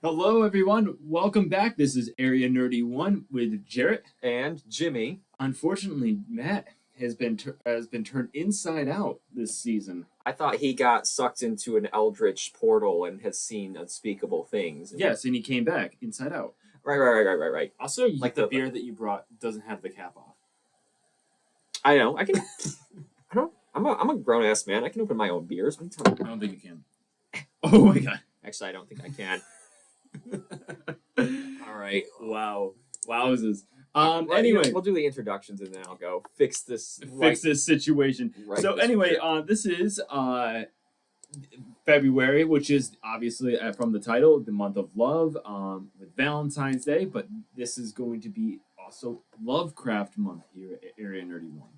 Hello, everyone. Welcome back. This is Area Nerdy One with Jarrett. And Jimmy. Unfortunately, Matt has been turned inside out this season. I thought he got sucked into an eldritch portal and has seen unspeakable things. Yes, and he came back inside out. Right. Also, Like the the- beer that you brought doesn't have the cap off. I know. I can. I don't. I'm a grown ass man. I can open my own beers. What are you talking I about? don't think you can. Oh my god. Actually, I don't think I can. All right. Wow. Wowzers. Well, Anyway, we'll do the introductions and then I'll go fix this. fix this situation. Right So this anyway, beer. this is February, which is obviously from the title, the month of love, with Valentine's Day, but this is going to be also Lovecraft month here at Area Nerdy One.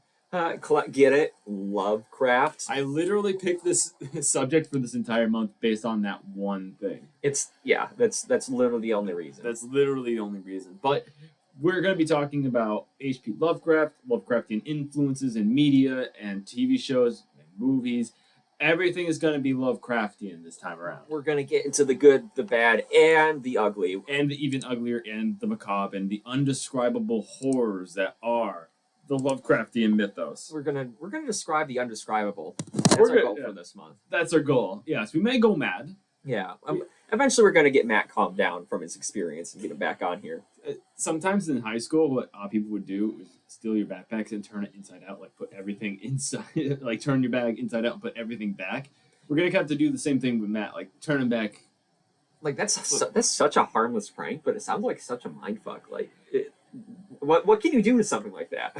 Get it? Lovecraft. I literally picked this subject for this entire month based on that one thing. That's literally the only reason. That's literally the only reason. But we're going to be talking about H.P. Lovecraft, Lovecraftian influences in media and TV shows and movies. Everything is going to be Lovecraftian this time around. We're gonna get into the good, the bad, and the ugly. And the even uglier and the macabre and the undescribable horrors that are the Lovecraftian mythos. We're gonna describe the undescribable. That's We're our gonna- goal yeah. for this month. That's our goal. Yes, we may go mad. Yeah. Eventually, we're gonna get Matt calmed down from his experience and get him back on here. Sometimes in high school, what people would do is steal your backpacks and turn it inside out, like put everything inside, like turn your bag inside out and put everything back. We're gonna have to do the same thing with Matt, like turn him back. Like that's such a harmless prank, but it sounds like such a mindfuck. Like, what can you do to something like that?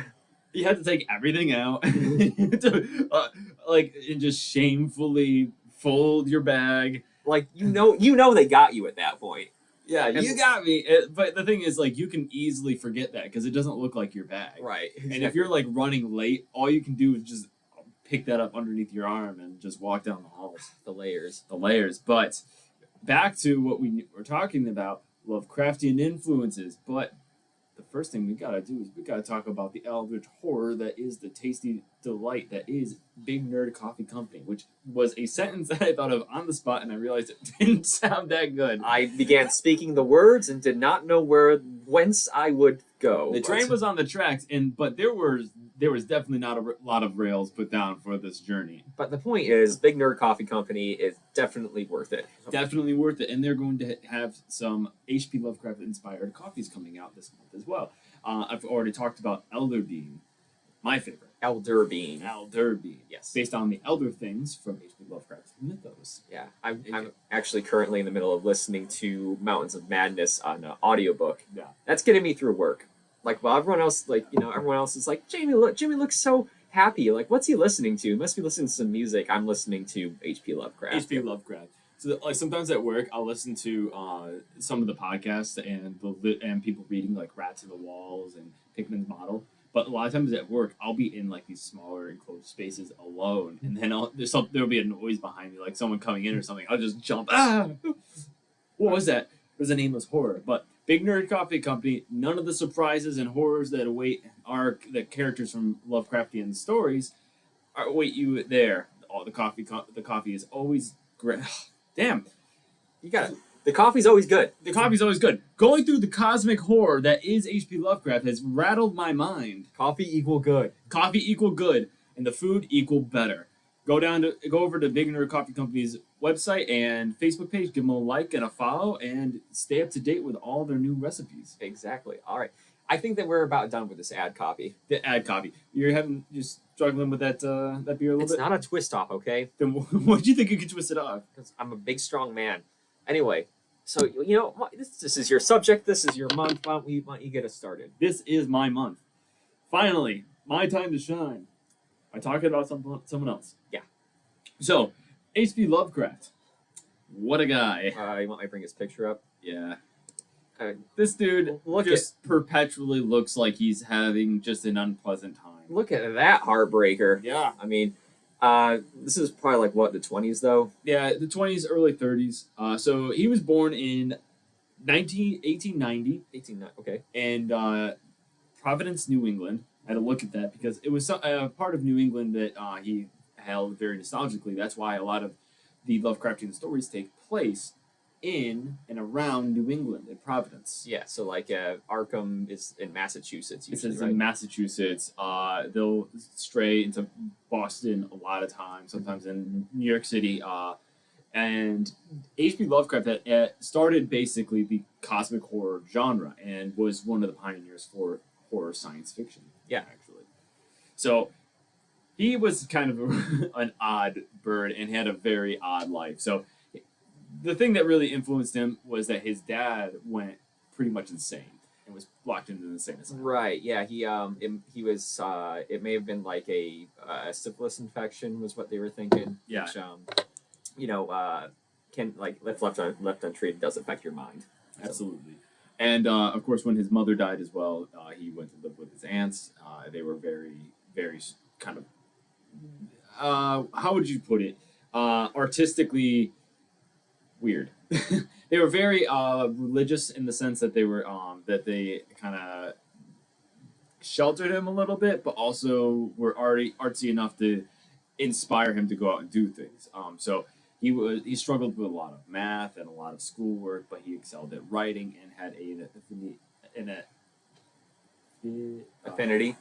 You have to take everything out, and just shamefully fold your bag. Like you know they got you at that point. Yeah, And- you got me. But the thing is, like, you can easily forget that because it doesn't look like your bag. Right. And if you're like running late, all you can do is just pick that up underneath your arm and just walk down the halls. the layers. The layers. But back to what we were talking about, Lovecraftian influences. But the first thing we gotta do is we gotta talk about the eldritch horror that is the tasty delight that is Big Nerd Coffee Company, which was a sentence that I thought of on the spot and I realized it didn't sound that good. I began speaking the words and did not know whence I would go. The train was on the tracks, but there was definitely not a lot of rails put down for this journey. But the point is, Big Nerd Coffee Company is definitely worth it. Definitely worth it, and they're going to have some H.P. Lovecraft inspired coffees coming out this month as well. I've already talked about Elder Bean, my favorite. Elder Bean. Elder Bean, Yes. based on the Elder Things from H.P. Lovecraft's mythos. Yeah, I'm actually currently in the middle of listening to Mountains of Madness on an audiobook. Yeah. That's getting me through work. Like, while everyone else, everyone else is like, Jamie looks so happy. Like, what's he listening to? He must be listening to some music. I'm listening to H.P. Lovecraft. H.P. Lovecraft. So, like, sometimes at work, I'll listen to some of the podcasts and people reading like Rats in the Walls and Pickman's Model. But a lot of times at work, I'll be in like these smaller enclosed spaces alone, and then there'll be a noise behind me, like someone coming in or something. I'll just jump. Ah! What was that? It was a nameless horror. But Big Nerd Coffee Company, none of the surprises and horrors that await the characters from Lovecraftian stories await you there. Oh, the coffee is always great. Damn. You got it. The coffee's always good. The coffee's always good. Going through the cosmic horror that is H.P. Lovecraft has rattled my mind. Coffee equal good. Coffee equal good, and the food equal better. Go over to Big Nerd Coffee Company's website and Facebook page. Give them a like and a follow, and stay up to date with all their new recipes. Exactly. All right. I think that we're about done with this ad copy. The ad copy. You're struggling with that beer a little It's bit. not a twist off, okay? Then what do you think you could twist it off? Because I'm a big, strong man. Anyway, so this is your subject. This is your month. Why don't you get us started? This is my month. Finally, my time to shine. I talking about someone else. Yeah. So, H.P. Lovecraft. What a guy. You want me to bring his picture up? Yeah. Uh, This dude look just perpetually looks like he's having just an unpleasant time. Look at that heartbreaker. Yeah. I mean, this is probably like what, the 20s though? Yeah, the 20s, early 30s. So he was born in 1890 Okay. in Providence, New England. I had to look at that because it was a part of New England that he held very nostalgically. That's why a lot of the Lovecraftian stories take place in and around New England in Providence. Yeah, so like Arkham is in Massachusetts It usually, says right? in Massachusetts. They'll stray into Boston a lot of times, sometimes in New York City. And H.P. Lovecraft had started basically the cosmic horror genre and was one of the pioneers for horror science fiction. Yeah. actually. So he was kind of an odd bird and had a very odd life. So the thing that really influenced him was that his dad went pretty much insane and was locked into the insane asylum. Right. Yeah. He was. It may have been like a syphilis infection was what they were thinking. Yeah. Which, can like if left untreated does affect your mind. Absolutely. And of course, when his mother died as well, he went to live with his aunts. They were very, very kind of, how would you put it? Artistically weird. They were very religious in the sense that they were that they kind of sheltered him a little bit, but also were already artsy enough to inspire him to go out and do things. So he struggled with a lot of math and a lot of schoolwork, but he excelled at writing and had Affinity.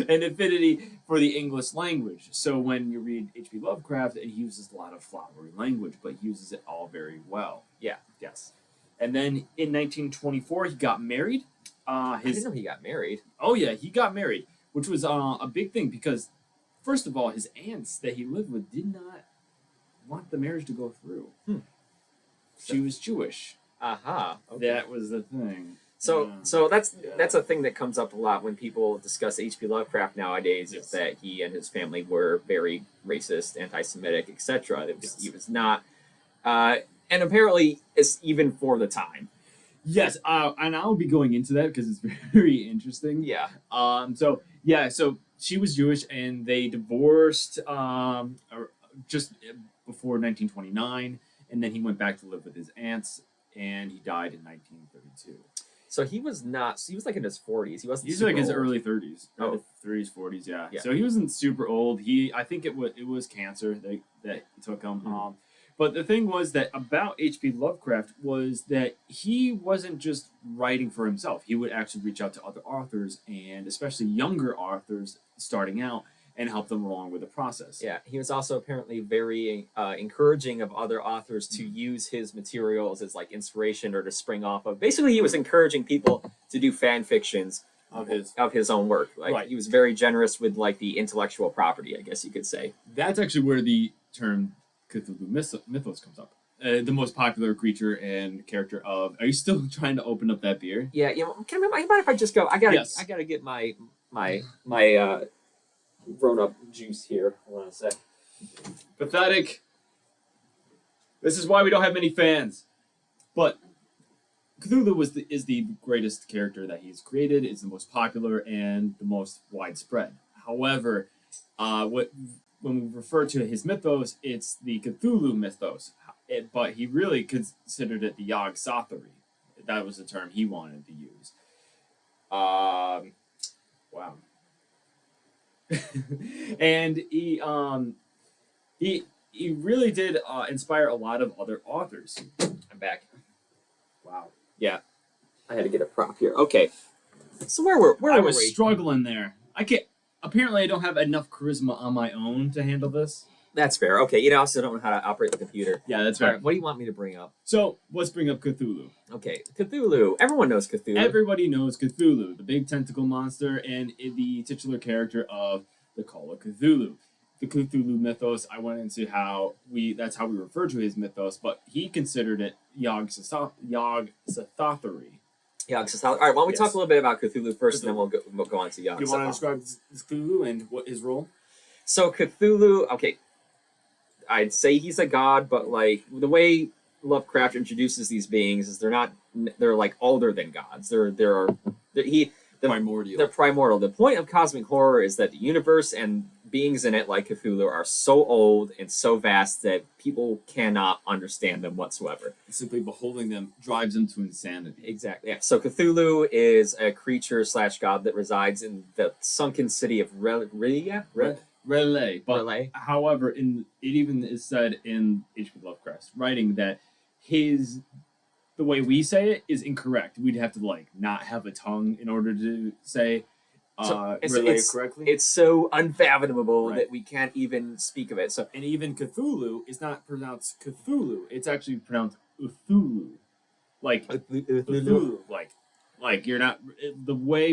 an affinity for the English language. So when you read H.P. Lovecraft, he uses a lot of flowery language, but he uses it all very well. Yeah. Yes. And then in 1924, he got married. I didn't know he got married. Oh yeah, he got married, which was a big thing because, first of all, his aunts that he lived with did not want the marriage to go through. She was Jewish. Aha. Okay. That was the thing. So that's a thing that comes up a lot when people discuss H.P. Lovecraft nowadays. Yes. Is that he and his family were very racist, anti-Semitic, etc. Yes. He was not, and apparently it's even for the time. Yes, and I'll be going into that because it's very interesting. Yeah. So she was Jewish, and they divorced just before 1929, and then he went back to live with his aunts, and he died in 1932. So he was not. So he was like in his 40s. He wasn't. He's super like his old. early 30s. Oh. 30s, 40s, yeah. Yeah. So he wasn't super old. I think it was cancer that took him. Mhm. But the thing was that about H.P. Lovecraft was that he wasn't just writing for himself. He would actually reach out to other authors, and especially younger authors starting out, and help them along with the process. Yeah, he was also apparently very encouraging of other authors to use his materials as like inspiration or to spring off of. Basically, he was encouraging people to do fan fictions Of his own work. Like Right. he was very generous with like the intellectual property, I guess you could say. That's actually where the term Cthulhu mythos comes up. The most popular creature and character of. Are you still trying to open up that beer? Yeah, you know, can I mind if I just go? I Yes. gotta get my grown up juice here. Hold on a sec. Pathetic. This is why we don't have many fans. But Cthulhu is the greatest character that he's created. Is the most popular and the most widespread. However, when we refer to his mythos, it's the Cthulhu mythos. But he really considered it the Yog Sothory. That was the term he wanted to use. Wow. And he really did inspire a lot of other authors. I'm back. Wow. I had to get a prop here. Okay. So where were I we? was struggling there. I can't. Apparently, I don't have enough charisma on my own to handle this. That's fair. Okay, you also don't know how to operate the computer. Yeah, that's All right. right, what do you want me to bring up? So let's bring up Cthulhu. Okay, Cthulhu. Everyone knows Cthulhu. Everybody knows Cthulhu, the big tentacle monster, and the titular character of the Call of Cthulhu. The Cthulhu mythos. I went into that's how we refer to his mythos, but he considered it Yog Sothory. Yeah. All right. Why don't we Yes. talk a little bit about Cthulhu first, and then we'll go on to Yog. You want to Sothory. describe Cthulhu and what his role? So Cthulhu. Okay, I'd say he's a god, but like the way Lovecraft introduces these beings is they're like older than gods. They're primordial. The point of cosmic horror is that the universe and beings in it, like Cthulhu, are so old and so vast that people cannot understand them whatsoever. Simply beholding them drives them to insanity. Exactly. Yeah. So Cthulhu is a creature / god that resides in the sunken city of Relay. But Relay. however, it even is said in H.P. Lovecraft's writing that the way we say it is incorrect. We'd have to like not have a tongue in order to say relay it correctly. It's so unfathomable Right. that we can't even speak of it. So And even Cthulhu is not pronounced Cthulhu. It's actually pronounced Uthulu. Like Cthulhu. Like you're not the way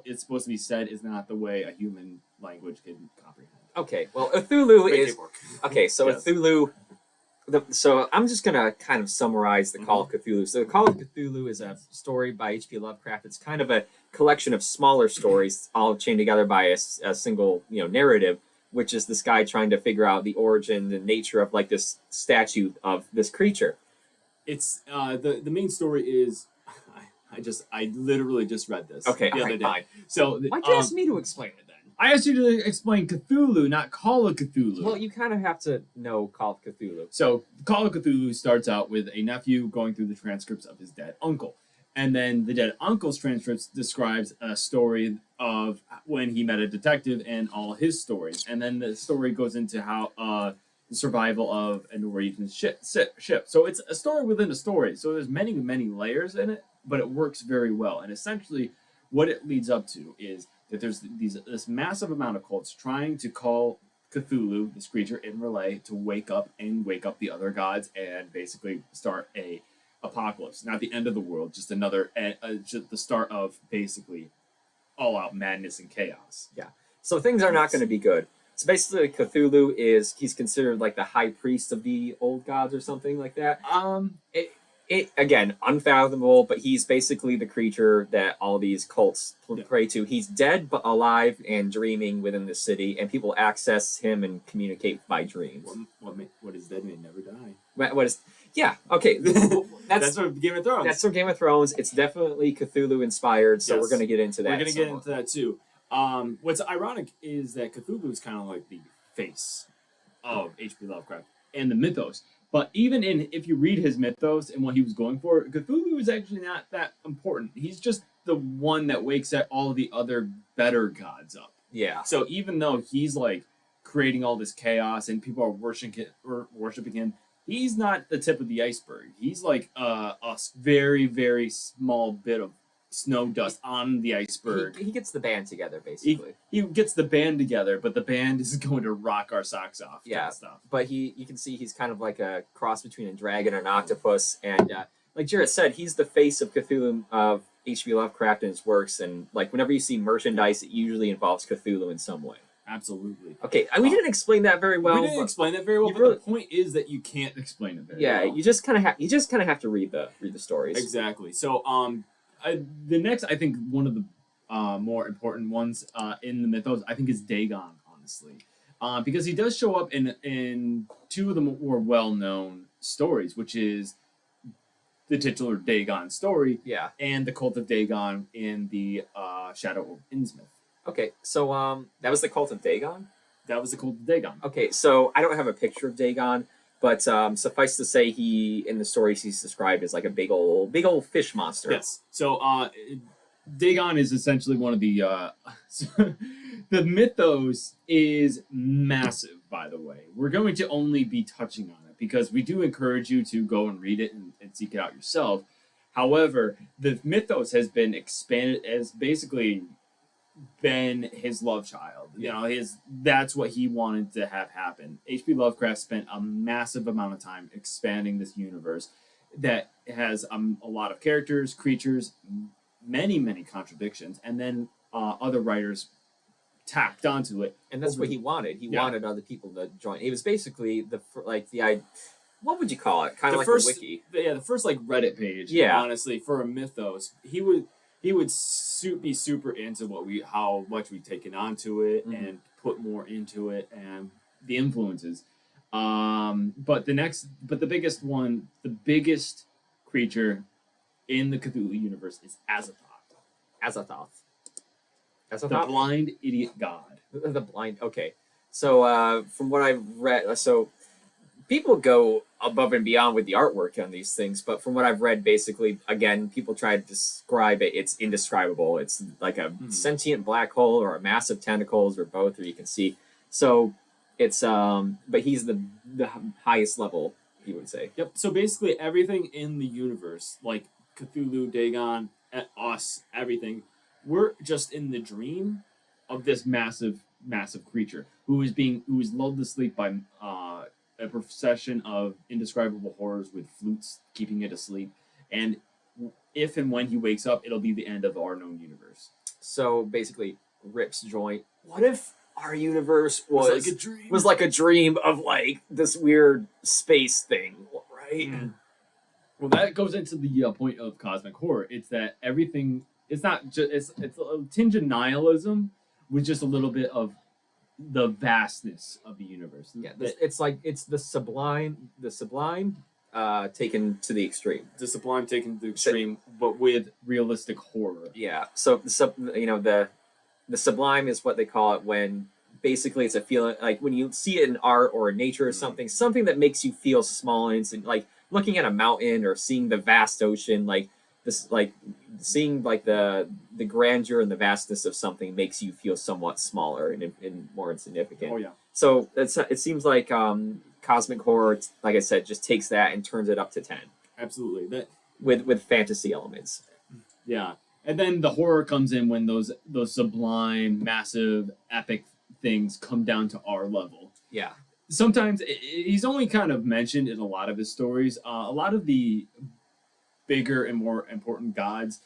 it's supposed to be said is not the way a human language can comprehend. okay, well, Cthulhu Great is paperwork. okay. So Yes. Cthulhu. So I'm just gonna kind of summarize the Call of Cthulhu. So the Call of Cthulhu is a story by H.P. Lovecraft. It's kind of a collection of smaller stories, all chained together by a single narrative, which is this guy trying to figure out the origin and nature of like this statue of this creature. It's the main story is I literally just read this Okay, the other alright, day. fine. So Why'd you ask me to explain it then? I asked you to explain Cthulhu, not Call of Cthulhu. Well, you kind of have to know Call of Cthulhu. So Call of Cthulhu starts out with a nephew going through the transcripts of his dead uncle. And then the dead uncle's transcripts describes a story of when he met a detective and all his stories. And then the story goes into how the survival of a Norwegian ship. So it's a story within a story. So there's many, many layers in it, but it works very well. And essentially what it leads up to is that there's this massive amount of cults trying to call Cthulhu, this creature, in relay to wake up the other gods and basically start a apocalypse. Not the end of the world, just just the start of basically all out madness and chaos. So things are not going to be good. So basically, Cthulhu he's considered like the high priest of the old gods or something like that. It again unfathomable, but he's basically the creature that all these cults pray to. He's dead but alive and dreaming within the city, and people access him and communicate by dreams. What is dead may never die. What is? Yeah, okay. That's from Game of Thrones. That's from Game of Thrones. It's definitely Cthulhu inspired, so Yes. we're going to get into that. We're gonna get somewhat. into that too. What's ironic is that Cthulhu is kind of like the face of H.P. Lovecraft and the mythos. But even if you read his mythos and what he was going for, Cthulhu is actually not that important. He's just the one that wakes all the other better gods up. Yeah. So even though he's like creating all this chaos and people are worshiping him, he's not the tip of the iceberg. He's like a very, very small bit of snow dust on the iceberg. He gets the band together, basically. He gets the band together, but the band is going to rock our socks off. Yeah. Kind of stuff. But you can see he's kind of like a cross between a dragon and an octopus. And like Jared said, he's the face of Cthulhu, of H.P. Lovecraft and his works. And like whenever you see merchandise, it usually involves Cthulhu in some way. Absolutely. Okay, we didn't explain that very well. We didn't but explain that very well, you but really- the point is that you can't explain it very yeah, well. you just kind of have to read the stories. Exactly. So, the next, I think, one of the more important ones in the mythos, I think, is Dagon, honestly, because he does show up in two of the more well-known stories, which is the titular Dagon story Yeah. and the Cult of Dagon in the Shadow of Innsmouth. Okay, so that was the Cult of Dagon? That was the Cult of Dagon. Okay, so I don't have a picture of Dagon, but suffice to say, in the stories he's described as like a big old fish monster. Yes. So Dagon is essentially one of the the mythos is massive, by the way. We're going to only be touching on it because we do encourage you to go and read it and seek it out yourself. However, the mythos has been expanded as basically been his love child. You know, that's what he wanted to have happen. H.P. Lovecraft spent a massive amount of time expanding this universe that has a lot of characters, creatures, many contradictions, and then other writers tacked onto it. And that's what he wanted. He Yeah. wanted other people to join. It was basically what would you call it? Kind of The like first- a wiki. The first like Reddit page. Yeah. Honestly, for a mythos, he would be super into how much we've taken onto it Mhm. and put more into it and the influences. But the biggest creature in the Cthulhu universe is Azathoth, the blind idiot god. The blind. Okay, so from what I've read, so people go above and beyond with the artwork on these things, but from what I've read, basically, again, people try to describe it. It's indescribable. It's like a sentient black hole or a massive tentacles or both, or you can see. So it's but he's the highest level you would say. Yep. So basically, everything in the universe, like Cthulhu, Dagon, us, everything, we're just in the dream of this massive, massive creature who is lulled to sleep by a procession of indescribable horrors with flutes keeping it asleep, and if and when he wakes up, it'll be the end of our known universe. So basically, Rip's joint. What if our universe was like a dream. was like a dream of like this weird space thing, right? Mm. Well, that goes into the point of cosmic horror. It's that everything. It's not just. It's a tinge of nihilism with just a little bit of the vastness of the universe. Yeah, it's like it's the sublime, taken to the extreme. The sublime taken to the extreme, but with realistic horror. Yeah. So the sublime is what they call it when basically it's a feeling like when you see it in art or in nature or something that makes you feel small and like looking at a mountain or seeing the vast ocean, like this, like seeing like the grandeur and the vastness of something makes you feel somewhat smaller and more insignificant. Oh yeah. So it seems like cosmic horror, like I said, just takes that and turns it up to 10 Absolutely. That. with fantasy elements. Yeah. And then the horror comes in when those sublime, massive, epic things come down to our level. Yeah. Sometimes he's only kind of mentioned in a lot of his stories. A lot of the bigger and more important gods,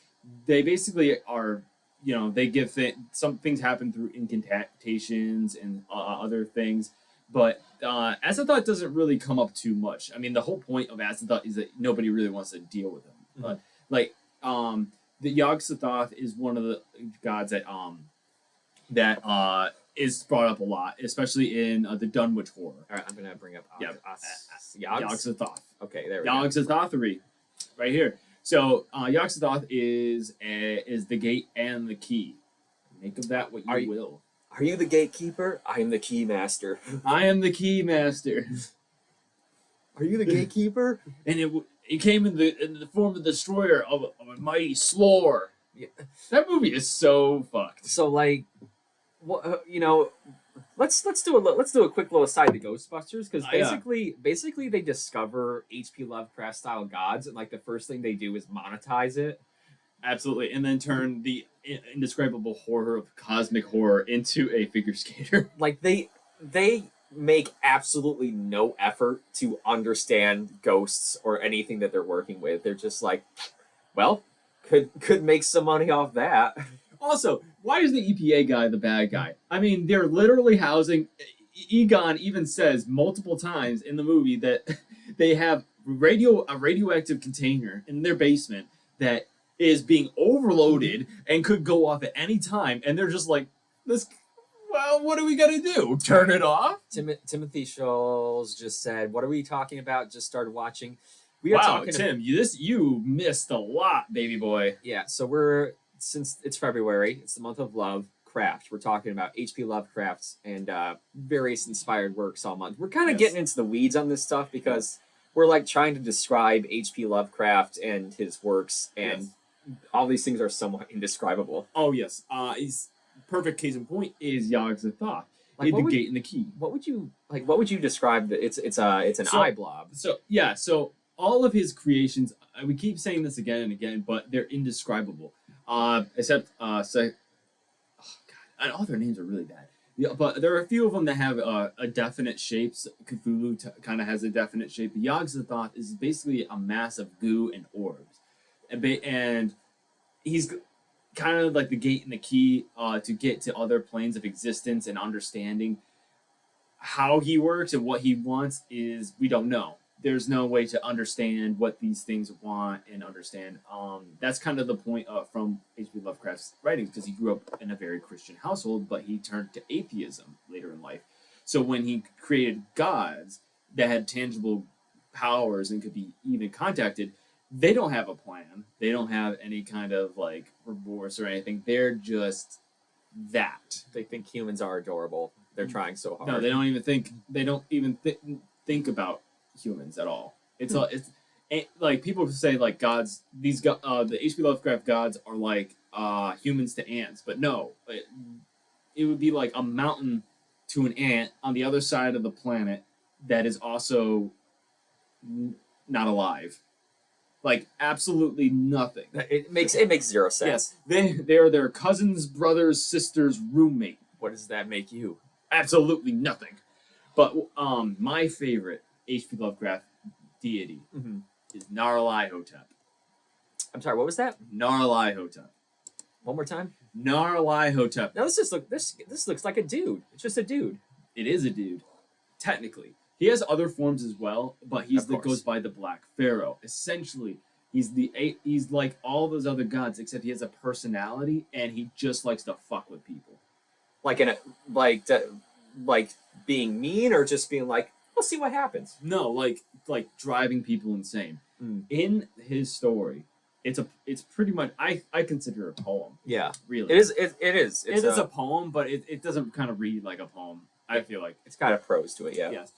they basically are, they give some things happen through incantations and other things. But Azathoth doesn't really come up too much. I mean, the whole point of Azathoth is that nobody really wants to deal with him. Mm-hmm. The Yog-Sothoth is one of the gods that is brought up a lot, especially in the Dunwich horror. All right, I'm gonna bring up Yog-Sothoth. Okay, there we go. Yog-Sothothery, right here. So Yog-Sothoth is the gate and the key. Make of that what you will. Are you the gatekeeper? I am the key master. I am the key master. Are you the gatekeeper? And it came in the form of the destroyer of a mighty slore. Yeah. That movie is so fucked. So like, what let's do a quick little aside to Ghostbusters because basically they discover H.P. Lovecraft style gods and like the first thing they do is monetize it. Absolutely, and then turn the indescribable horror of cosmic horror into a figure skater. Like they make absolutely no effort to understand ghosts or anything that they're working with. They're just like, well, could make some money off that. Also, why is the EPA guy the bad guy? I mean, they're literally housing. Egon even says multiple times in the movie that they have a radioactive container in their basement that is being overloaded and could go off at any time, and they're just like, this. Well, what are we gonna do? Turn it off? Timothy Scholes just said, "What are we talking about?" Just started watching. We are talking Tim, you missed a lot, baby boy. Yeah, so since it's February, it's the month of Lovecraft. We're talking about H.P. Lovecraft's and various inspired works all month. We're kind of getting into the weeds on this stuff because we're like trying to describe H.P. Lovecraft and his works, and all these things are somewhat indescribable. Oh yes, he's perfect case in point is Yog-Sothoth. Like the gate and the key. What would you describe? It's an eye blob. So all of his creations, we keep saying this again and again, but they're indescribable. Except all their names are really bad. Yeah, but there are a few of them that have a definite shapes. Cthulhu kind of has a definite shape. But Yog-Sothoth is basically a mass of goo and orbs, and he's kind of like the gate and the key to get to other planes of existence and understanding. How he works and what he wants is we don't know. There's no way to understand what these things want and understand. That's kind of the point from H.P. Lovecraft's writings, because he grew up in a very Christian household, but he turned to atheism later in life. So when he created gods that had tangible powers and could be even contacted, they don't have a plan. They don't have any kind of like remorse or anything. They're just that. They think humans are adorable. They're trying so hard. No, they don't even think. They don't even think about humans at all. It's like people say like gods. The H.P. Lovecraft gods are like humans to ants, but no, it would be like a mountain to an ant on the other side of the planet that is also not alive. Like absolutely nothing. It makes zero sense. Yes, they are their cousin's brother's sister's roommate. What does that make you? Absolutely nothing. But my favorite H.P. Lovecraft deity Mm-hmm. is Nyarlathotep. I'm sorry. What was that? Nyarlathotep. One more time. Nyarlathotep. No, this looks like a dude. It's just a dude. It is a dude, technically. He has other forms as well, but goes by the Black Pharaoh. Essentially, he's like all those other gods, except he has a personality and he just likes to fuck with people. Like being mean, or just being like, we'll see what happens. No, like driving people insane. Mm. In his story, it's pretty much I consider it a poem. Yeah, really. It is. It is. It is a poem, but it doesn't kind of read like a poem. I feel like it's got a prose to it. Yeah. Yes.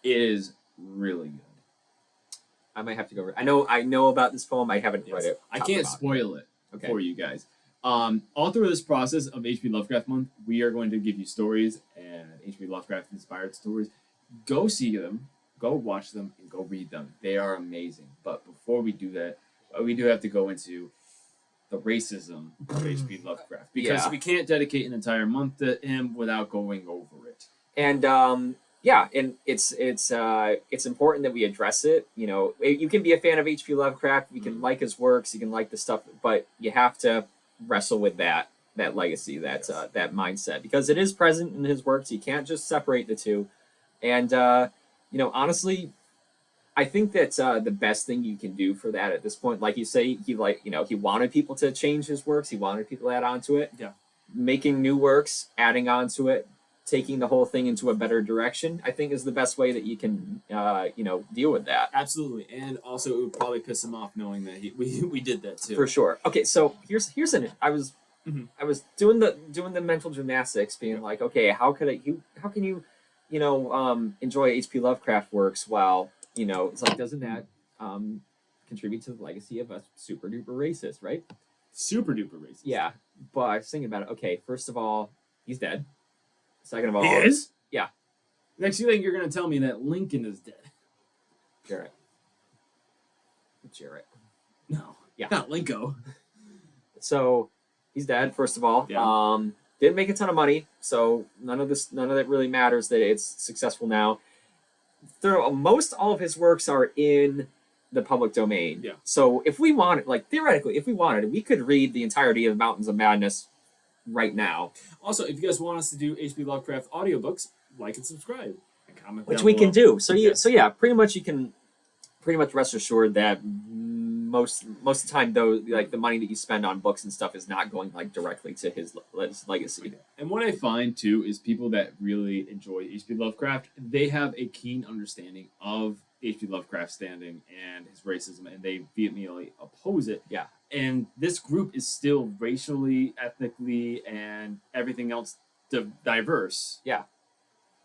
It is really good. I might have to go. I know about this poem. I haven't read it. I can't spoil it for you guys. All through this process of H.P. Lovecraft Month, we are going to give you stories and H.P. Lovecraft inspired stories. Go see them, go watch them, and go read them. They are amazing. But before we do that, we do have to go into the racism of H.P. Lovecraft, because we can't dedicate an entire month to him without going over it. And and it's important that we address it. You know, you can be a fan of H.P. Lovecraft, you can like his works, you can like the stuff, but you have to wrestle with that legacy, that mindset, because it is present in his works. You can't just separate the two. And honestly, I think that the best thing you can do for that at this point, like you say, he wanted people to change his works. He wanted people to add on to it. Yeah. Making new works, adding on to it, taking the whole thing into a better direction, I think is the best way that you can, deal with that. Absolutely. And also it would probably piss him off knowing that we did that too. For sure. Okay, so here's I was doing the mental gymnastics, being like, okay, how can you enjoy H.P. Lovecraft works while, it's like, doesn't that contribute to the legacy of a super duper racist, right? Super duper racist. Yeah. But I was thinking about it. Okay, first of all, he's dead. Second of all, he is? Yeah. Next thing you're going to tell me that Lincoln is dead. Jarrett. No. Yeah. Not Linko. So he's dead, first of all. Yeah. Didn't make a ton of money, so none of that really matters that it's successful now. Most all of his works are in the public domain. Yeah. So if we wanted, theoretically, we could read the entirety of Mountains of Madness right now. Also, if you guys want us to do H.P. Lovecraft audiobooks, like and subscribe and comment Which down we below. can do. So pretty much you can rest assured that most of the time, though, the money that you spend on books and stuff is not going directly to his legacy. And what I find too is people that really enjoy H.P. Lovecraft, they have a keen understanding of H.P. Lovecraft's standing and his racism, and they vehemently oppose it. Yeah. And this group is still racially, ethnically, and everything else diverse. Yeah.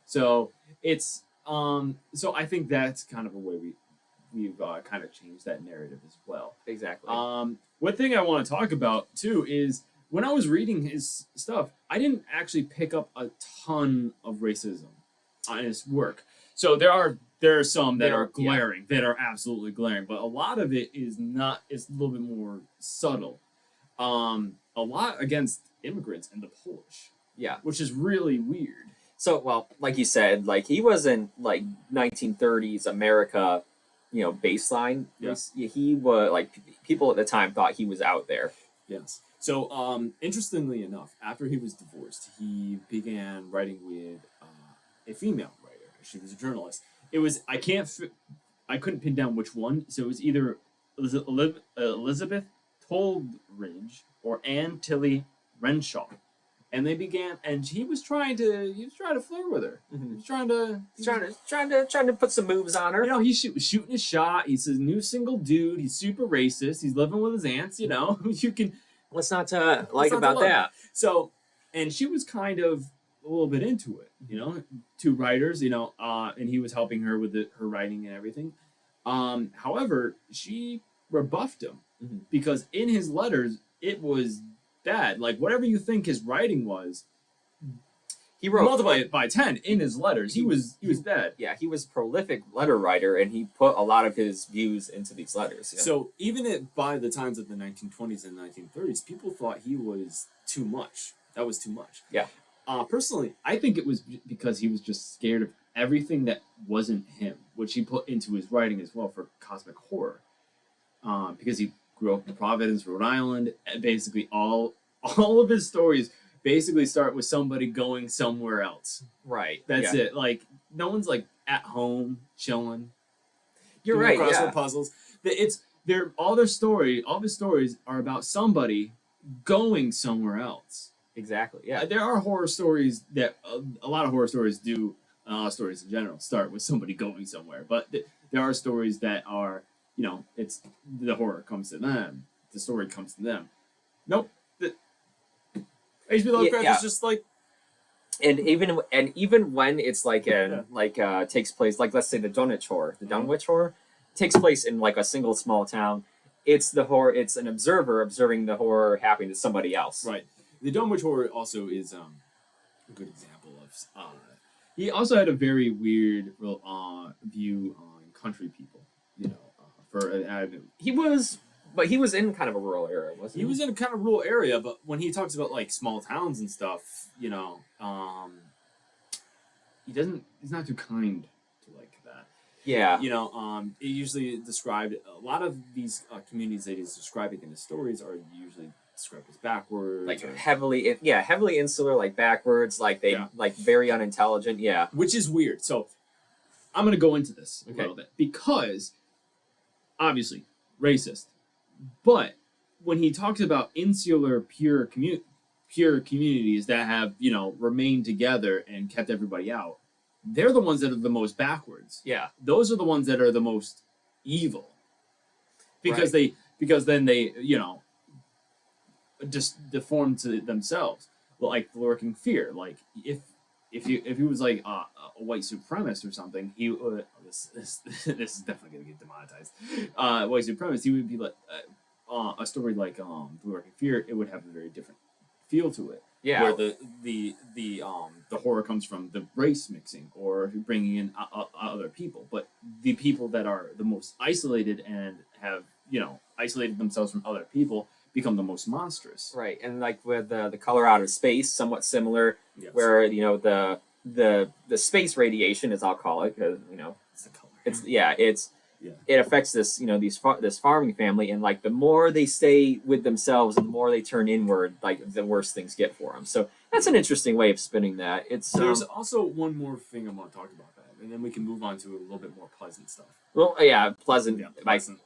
So it's so I think that's kind of a way we've kind of changed that narrative as well. Exactly. One thing I want to talk about too is when I was reading his stuff, I didn't actually pick up a ton of racism on his work. So there are some that are glaring, that are absolutely glaring, but a lot of it is not. It's a little bit more subtle. A lot against immigrants and the Polish. Yeah. Which is really weird. So, well, like you said, he wasn't 1930s America, baseline. Yeah. He was people at the time thought he was out there. Yes. So, interestingly enough, after he was divorced, he began writing with a female writer. She was a journalist. It was I couldn't pin down which one. So it was either Elizabeth Toldridge or Anne Tilly Renshaw, and they began. And he was trying to flirt with her. Mm-hmm. He was trying to put some moves on her. He's shooting his shot. He's a new single dude. He's super racist. He's living with his aunts. You can. What's not to like about that? So, and she was kind of a little bit into it, two writers, and he was helping her with her writing and everything. However, she rebuffed him because in his letters, it was bad. Like, whatever you think his writing was, He wrote multiply it by 10 in his letters. He was bad. Yeah, he was a prolific letter writer, and he put a lot of his views into these letters. Yeah. So even by the times of the 1920s and 1930s, people thought he was too much. That was too much. Yeah. Personally, I think it was because he was just scared of everything that wasn't him, which he put into his writing as well for cosmic horror. Because he grew up in Providence, Rhode Island, and basically all of his stories basically start with somebody going somewhere else. Right. That's yeah. it. Like no one's like at home chilling. You're doing right. crossword Yeah. puzzles. All his stories are about somebody going somewhere else. Exactly. Yeah. There are horror stories that a lot of horror stories do. Stories in general start with somebody going somewhere, but there are stories that are, it's the horror comes to them, the story comes to them. Nope. H.P. Lovecraft yeah. is just like, And even when it's takes place, like let's say the Dunwich Horror, takes place in like a single small town. It's the horror. It's an observer observing the horror happening to somebody else. right. The Dunwich Horror also is a good example of. he also had a very weird view on country people. But he was in kind of a rural area, wasn't he? He was in a kind of rural area, but when he talks about like small towns and stuff, He's not too kind to like that. Yeah. it usually described a lot of these communities that he's describing in his stories are usually described as backwards, Like or- heavily insular, like backwards, like they Yeah. like very unintelligent. Yeah. which is weird. So I'm going to go into this a Okay. little bit because, obviously, racist. But when he talks about insular, pure communities that have, remained together and kept everybody out, they're the ones that are the most backwards. Yeah. Those are the ones that are the most evil, because then they just deform to themselves. Like the lurking fear. Like if he was like a white supremacist or something, he would. This is definitely gonna get demonetized. White supremacist, he would be like a story like the lurking fear. It would have a very different feel to it. Yeah. Where the horror comes from the race mixing or bringing in other people, but the people that are the most isolated and have isolated themselves from other people become the most monstrous. Right, and like with the color out of space, somewhat similar, Yes. where the space radiation, as I'll call it, because It's the color. it affects this this farming family, and like the more they stay with themselves and the more they turn inward, like the worse things get for them. So that's an interesting way of spinning that. It's There's also one more thing I want to talk about that, and then we can move on to a little bit more pleasant stuff. pleasant, Yeah, like pleasant.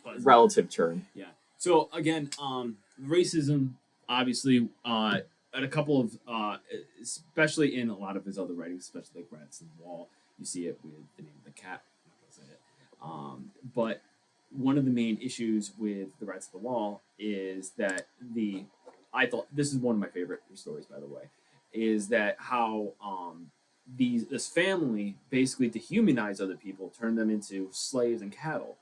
Pleasant. relative term. So again, Racism, obviously, at a couple of, especially in a lot of his other writings, especially like Rats in the Wall, you see it with The Name of the Cat. I'm not gonna say it. But one of the main issues with the Rats of the Wall is that I thought this is one of my favorite stories, by the way, is that how this family basically dehumanized other people, turned them into slaves and cattle,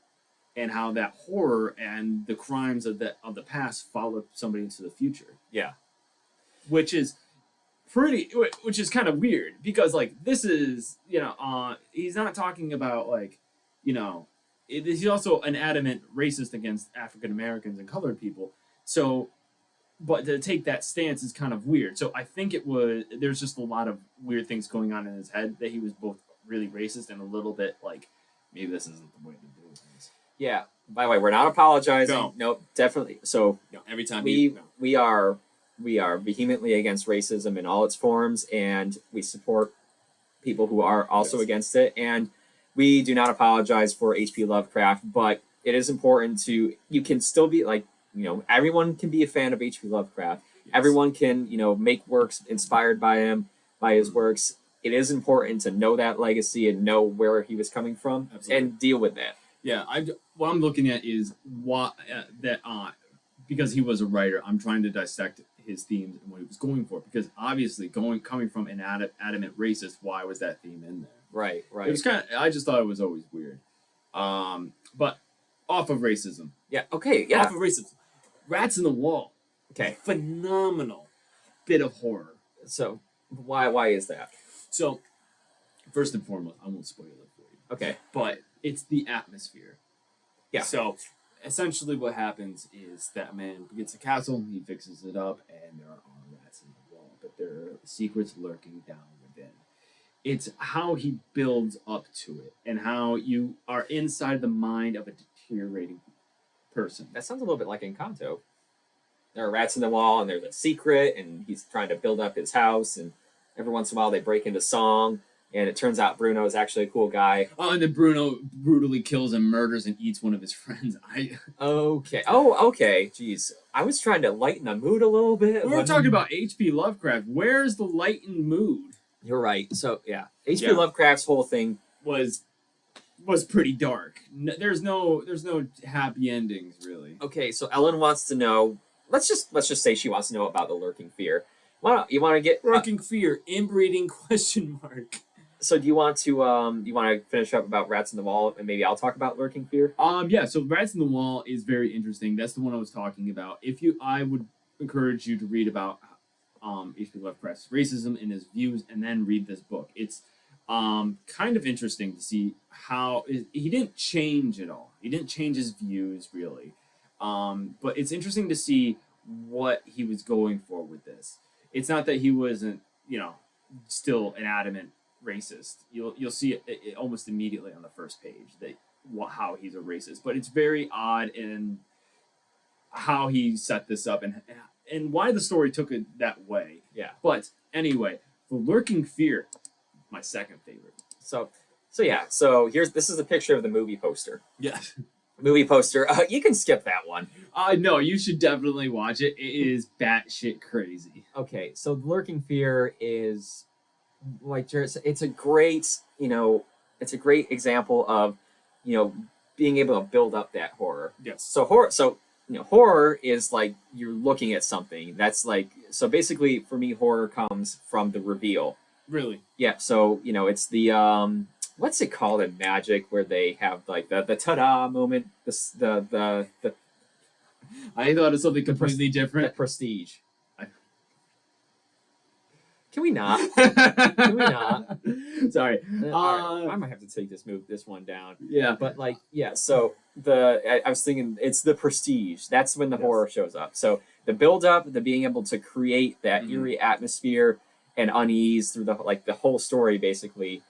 and how that horror and the crimes of the past follow somebody into the future. Yeah. Which is kind of weird because like this is he's not talking about like he's also an adamant racist against African Americans and colored people. So, but to take that stance is kind of weird. So I think there's just a lot of weird things going on in his head that he was both really racist and a little bit like maybe this isn't the way to do things. Yeah. By the way, we're not apologizing. No. Nope, definitely. So every time we are vehemently against racism in all its forms, and we support people who are also Yes. against it. And we do not apologize for H.P. Lovecraft, but it is important you can still be like, everyone can be a fan of H.P. Lovecraft. Yes. Everyone can, make works inspired by him, by his works. It is important to know that legacy and know where he was coming from. Absolutely. And deal with that. Yeah, what I'm looking at is because he was a writer, I'm trying to dissect his themes and what he was going for. Because obviously, coming from an adamant racist, why was that theme in there? Right. It was I just thought it was always weird. But off of racism, Yeah. Okay. Yeah. off of racism. Rats in the Wall, Okay. phenomenal bit of horror. So Why is that? So, first and foremost, I won't spoil it for you. Okay. But it's the atmosphere. Yeah. So, essentially what happens is that man gets a castle, he fixes it up, and there are rats in the wall, but there are secrets lurking down within. It's how he builds up to it, and how you are inside the mind of a deteriorating person. That sounds a little bit like Encanto. There are rats in the wall, and there's a secret, and he's trying to build up his house, and every once in a while they break into song, and it turns out Bruno is actually a cool guy. Oh, and then Bruno brutally kills and murders and eats one of his friends. Okay. Oh, okay. Jeez. I was trying to lighten the mood a little bit. We were talking about H.P. Lovecraft. Where's the lightened mood? You're right. So, yeah. H.P. Yeah. Lovecraft's whole thing Was pretty dark. There's no happy endings really. Okay, so Ellen wants to know. Let's just say she wants to know about the lurking fear. You want to get Lurking fear, inbreeding question mark. So do you want to finish up about rats in the wall, and maybe I'll talk about lurking fear? Yeah. So Rats in the Wall is very interesting. That's the one I was talking about. I would encourage you to read about H.P. Lovecraft's racism and his views, and then read this book. It's kind of interesting to see how he didn't change at all. He didn't change his views really, but it's interesting to see what he was going for with this. It's not that he wasn't, still an adamant racist. You'll see it almost immediately on the first page that how he's a racist, but it's very odd in how he set this up and why the story took it that way. Yeah. But anyway, the lurking fear, my second favorite. So yeah. So this is a picture of the movie poster. Yeah. Movie poster. You can skip that one. No, you should definitely watch it. It is batshit crazy. Okay, so the lurking fear is, like Jared said, it's a great example of, being able to build up that horror. Yes. So horror is like you're looking at something. That's like, so basically for me, horror comes from the reveal. Really? Yeah. So it's the what's it called in magic where they have like the ta-da moment. The I thought of something completely different. prestige. Can we not? Can we not? Sorry. All right, I might have to take this one down. Yeah. But so I was thinking it's the prestige. That's when the horror shows up. So the build up, the being able to create that eerie atmosphere and unease through the whole story, basically.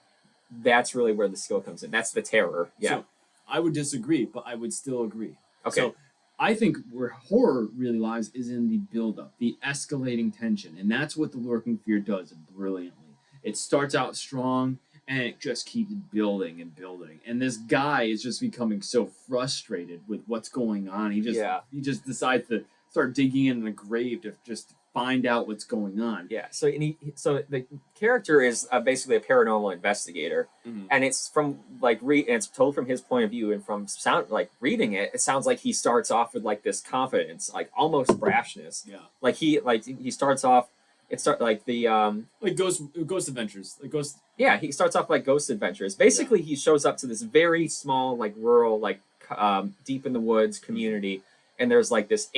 That's really where the skill comes in. That's the terror. Yeah. So, I would disagree, but I would still agree. Okay. So, I think where horror really lies is in the build-up, the escalating tension, and that's what the lurking fear does brilliantly. It starts out strong, and it just keeps building and building. And this guy is just becoming so frustrated with what's going on. He just decides to start digging in the grave to just find out what's going on. Yeah. So the character is basically a paranormal investigator, and it's from and it's told from his point of view, and from reading it, it sounds like he starts off with this confidence, almost brashness. Yeah. He starts off. Like Ghost Adventures. Yeah, he starts off like Ghost Adventures. Basically, he shows up to this very small, rural, deep in the woods community, and there's this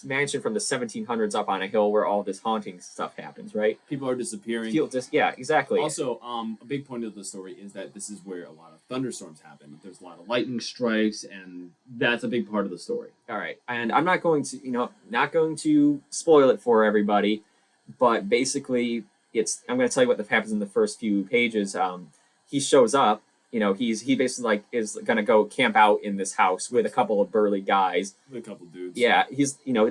mansion from the 1700s up on a hill where all this haunting stuff happens, right? People are disappearing. Yeah, exactly. Also, a big point of the story is that this is where a lot of thunderstorms happen. There's a lot of lightning strikes, and that's a big part of the story. All right, and I'm not going to spoil it for everybody, but basically, I'm going to tell you what happens in the first few pages. He shows up. He basically is gonna go camp out in this house with a couple of burly guys. With a couple dudes. Yeah,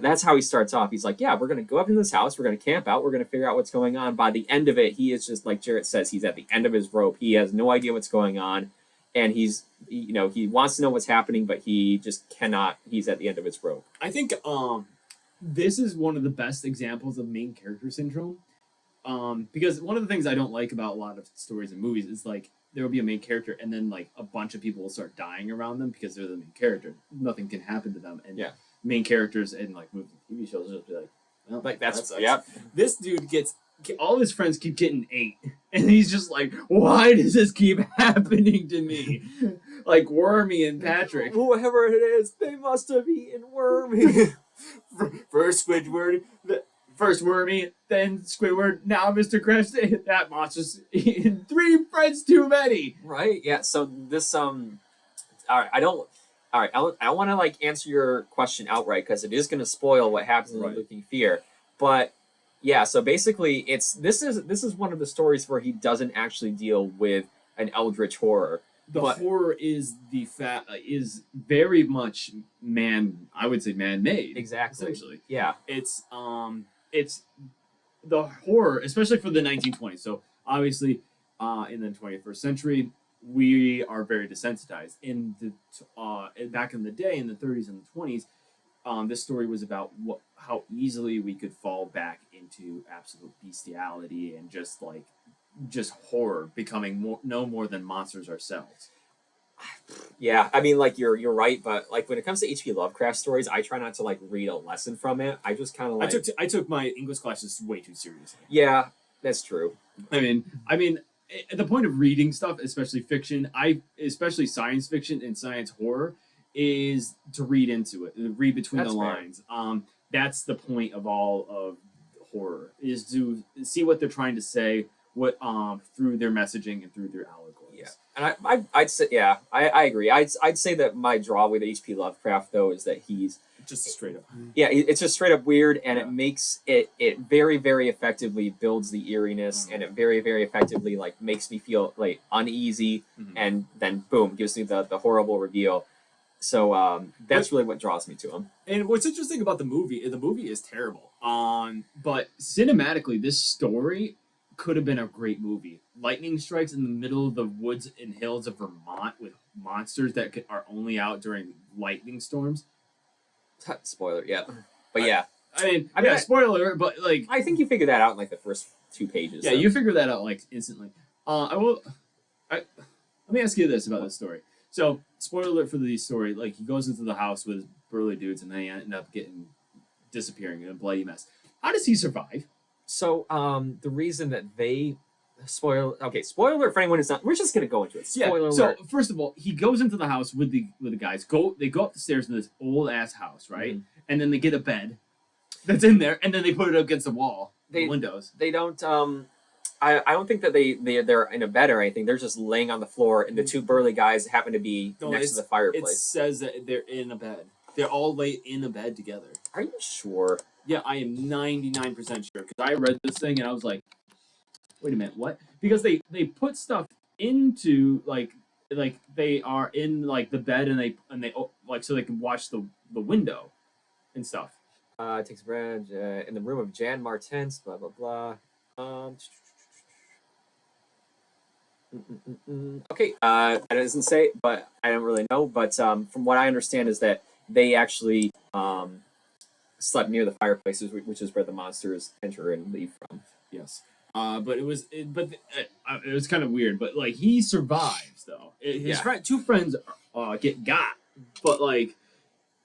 that's how he starts off. He's like, yeah, we're gonna go up in this house, we're gonna camp out, we're gonna figure out what's going on. By the end of it, he is just like Jarrett says, he's at the end of his rope. He has no idea what's going on, and he wants to know what's happening, but he just cannot. He's at the end of his rope. I think this is one of the best examples of main character syndrome. Because one of the things I don't like about a lot of stories and movies is there will be a main character, and then a bunch of people will start dying around them because they're the main character. Nothing can happen to them, and main characters in movies and TV shows will just be well, that's This dude all his friends keep getting ate, and he's just why does this keep happening to me? Wormy and Patrick. Whoever it is, they must have eaten Wormy. First Squidward, First Wormy, then Squidward, now Mr. Krabs. That monster's eaten 3 friends too many. Right? Yeah. So this all right. I don't. All right. I don't want to like answer your question outright because it is going to spoil what happens in Right. the Looking Fear. But yeah. So basically, this is one of the stories where he doesn't actually deal with an eldritch horror. The But- horror is is very much I would say man-made. Exactly. Essentially. Yeah. It's the horror, especially for the 1920s. So obviously, in the 21st century, we are very desensitized. In the back in the day, in the 30s and the 20s, this story was about how easily we could fall back into absolute bestiality and just horror, becoming no more than monsters ourselves. Yeah, I mean, like you're right, but like when it comes to H.P. Lovecraft stories, I try not to like read a lesson from it. I just kind of like I took my English classes way too seriously. yeah, that's true. I mean, the point of reading stuff, especially fiction, especially science fiction and science horror, is to read into it, read between That's the fair. lines. That's the point of all of horror, is to see what they're trying to say, through their messaging and through their allegories. Yeah, and I'd say I agree. I'd say that my draw with H.P. Lovecraft though is that he's Just straight up. it's just straight up weird, and Yeah. it makes it very very effectively builds the eeriness, and it very very effectively like makes me feel like uneasy, Mhm. and then boom gives me the horrible reveal. So that's really what draws me to him. And what's interesting about the movie is terrible. But cinematically, this story could have been a great movie. Lightning strikes in the middle of the woods and hills of Vermont with monsters that are only out during lightning storms. Spoiler, yeah, but yeah, I mean, I mean, spoiler, but like, I think you figure that out in like the first 2 pages. yeah, so. you figure that out like instantly. Let me ask you this about this story. So, spoiler alert for the story: like he goes into the house with burly dudes, and they end up disappearing in a bloody mess. How does he survive? So, the reason that they spoiler alert for anyone who's not. We're just gonna go into it. Spoiler So alert. first of all, he goes into the house with the guys. They go up the stairs in this old ass house, right? Mhm. And then they get a bed that's in there, and then they put it up against the wall, the windows. They don't. I don't think that they're in a bed or anything. They're just laying on the floor, and the 2 burly guys happen to be next to the It fireplace. says that they're in a bed. They're all laid in a bed together. Are you sure? Yeah, I am 99% sure because I read this thing and I was like, wait a minute, what? Because they put stuff into like they are in like the bed and they like so they can watch the window and stuff. Takes Brad in the room of Jan Martens. Blah blah blah. Okay. It doesn't say, but I don't really know. But from what I understand is that they actually slept near the fireplaces, which is where the monsters enter and leave from. Yes. But it was kind of weird. But like he survives though. His Yeah. 2 friends get got, but like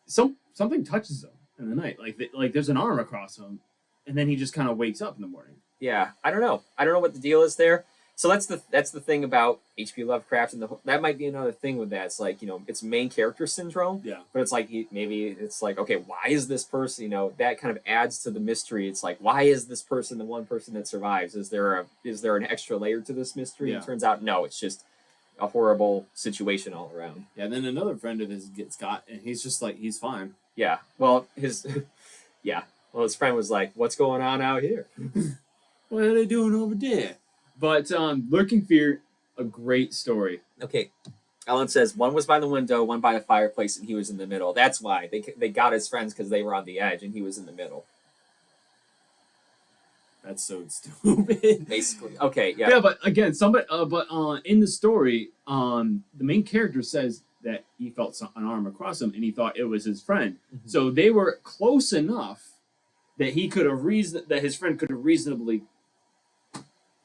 something touches him in the night. Like there's an arm across him, and then he just kind of wakes up in the morning. Yeah, I don't know. I don't know what the deal is there. So that's the thing about H.P. Lovecraft, and that might be another thing with that. It's like it's main character syndrome. Yeah. But it's like maybe it's like, okay, why is this person? That kind of adds to the mystery. It's like, why is this person the one person that survives? Is there an extra layer to this mystery? Yeah. It turns out no. It's just a horrible situation all around. Yeah. Then another friend of his gets got, and he's just like he's fine. Yeah. Well, his his friend was like, "What's going on out here?" What are they doing over there? But Lurking Fear, a great story. Okay. Ellen says one was by the window, one by the fireplace, and he was in the middle. That's why they got his friends because they were on the edge and he was in the middle. That's so stupid. Basically. Okay. Yeah. Yeah, but again, in the story, the main character says that he felt an arm across him and he thought it was his friend. Mhm. So they were close enough that that his friend could have reasonably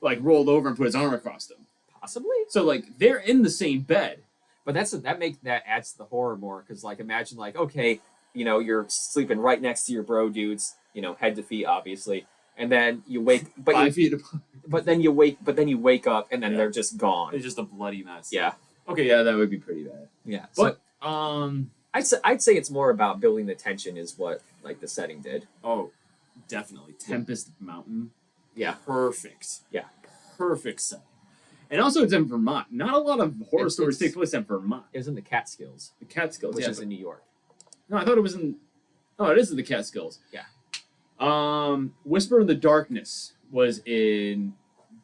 like rolled over and put his arm across him. Possibly. So like they're in the same bed. But that adds to the horror more because like imagine like okay, you're sleeping right next to your bro dudes, head to feet obviously, and then you wake, 5 feet apart. but then you wake up and then they're just gone. It's just a bloody mess. Yeah. Okay, yeah, that would be pretty bad. Yeah. But I'd say it's more about building the tension is what like the setting did. oh, definitely Tempest Mountain. Yeah. Perfect. Yeah. Perfect setting. And also, it's in Vermont. Not a lot of horror stories it's- take place in Vermont. It was in the Catskills, The Catskills, which yeah, is in New York. no, I thought it was in. Oh, it is in the Catskills. Yeah. Whisper in the Darkness was in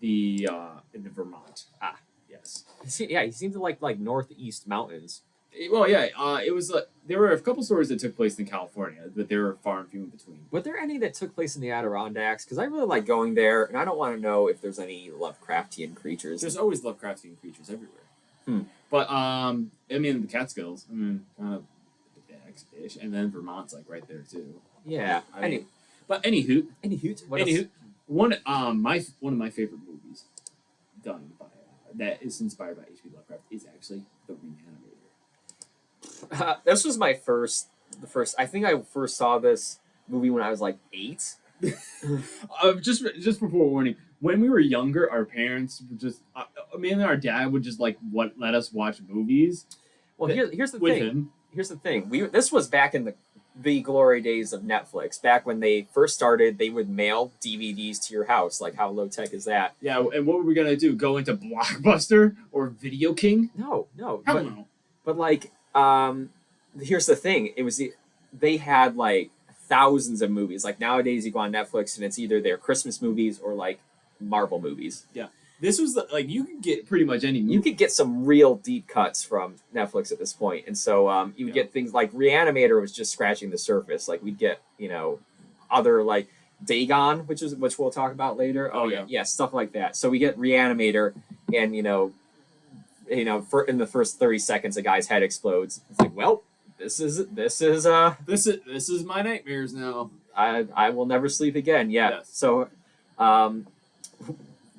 the Vermont. Ah. Yes. He seemed to like northeast mountains. Well, yeah. It was. There were a couple stories that took place in California, but they were far and few in between. Were there any that took place in the Adirondacks? Because I really like going there, and I don't want to know if there's any Lovecraftian creatures. There's always Lovecraftian creatures everywhere. But I mean, the Catskills. I mean, kind of ish, and then Vermont's like right there too. Yeah. I mean, but anywho, What else? one of my favorite movies done by that is inspired by H.P. Lovecraft is actually The Reanimator. This was my first. I think I first saw this movie when I was like 8. Just before warning, when we were younger, our parents would just mainly our dad would just like let us watch movies. Well, here's the with thing. him. Here's the thing. This was back in the glory days of Netflix. Back when they first started, they would mail DVDs to your house. Like, how low tech is that? Yeah, and what were we gonna do? Go into Blockbuster or Video King? No. Hell no. But like, here's the thing. They had like thousands of movies. Like nowadays, you go on Netflix and it's either their Christmas movies or like Marvel movies. This was like you could get pretty much any movie. You could get some real deep cuts from Netflix at this point, and so you would get things like Reanimator was just scratching the surface. Like we'd get other like Dagon, which we'll talk about later. Oh, yeah. Stuff like that. So we get Reanimator, and in the first 30 seconds, a guy's head explodes. It's like, well, this is my nightmares now. I will never sleep again. Yeah. Yes. So,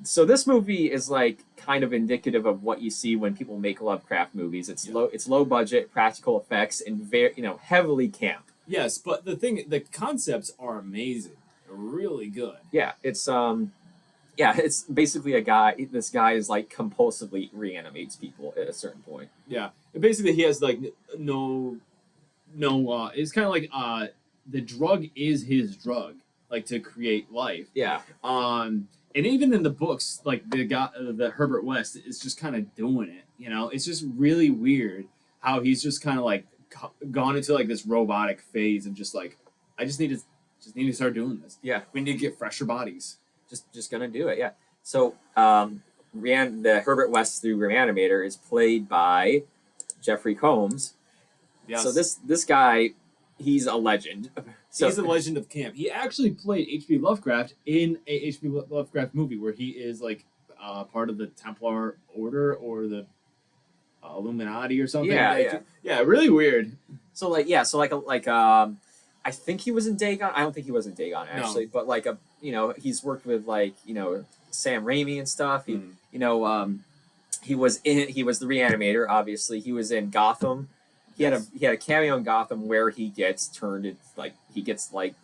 so this movie is like kind of indicative of what you see when people make Lovecraft movies. It's low budget, practical effects, and very heavily camp. Yes, but the concepts are amazing. They're really good. Yeah, it's basically a guy. This guy is like compulsively reanimates people at a certain point. Yeah, and basically he has like no. It's kind of like the drug is his drug, like to create life. Yeah. And even in the books, like the Herbert West is just kind of doing it. It's just really weird how he's just kind of like gone into like this robotic phase of just like I just need to start doing this. Yeah. We need to get fresher bodies. Just gonna do it. Yeah. So the Herbert West through Reanimator is played by Jeffrey Combs. Yes. So this guy, he's a legend. So, he's a legend of camp. He actually played H.P. Lovecraft in a H.P. Lovecraft movie where he is like part of the Templar Order or the Illuminati or something. Yeah, really weird. So I think he was in Dagon. I don't think he was in Dagon actually, but he's worked with Sam Raimi and stuff. He was the Reanimator. Obviously, he was in Gotham. He had a cameo in Gotham where he gets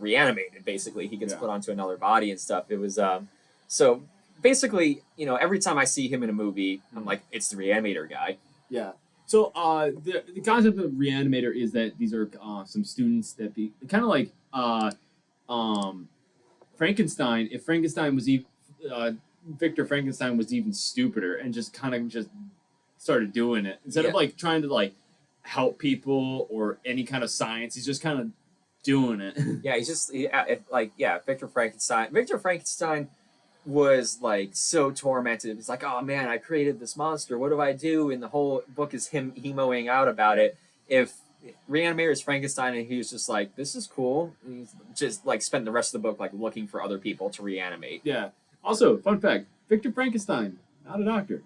reanimated. Basically, he gets put onto another body and stuff. It was so basically every time I see him in a movie, I'm like, it's the Reanimator guy. Yeah. So the concept of Reanimator is that these are some students that be kind of like Frankenstein. If Frankenstein was Victor Frankenstein was even stupider and just started doing it instead of like trying to like help people or any kind of science. He's just kind of doing it. Yeah, Victor Frankenstein. Victor Frankenstein was like so tormented. He's like, oh man, I created this monster. What do I do? And the whole book is him emoing out about it. If Reanimator is Frankenstein and he was just like, this is cool. And he's just like spent the rest of the book like looking for other people to reanimate. Yeah. Also, fun fact: Victor Frankenstein, not a doctor.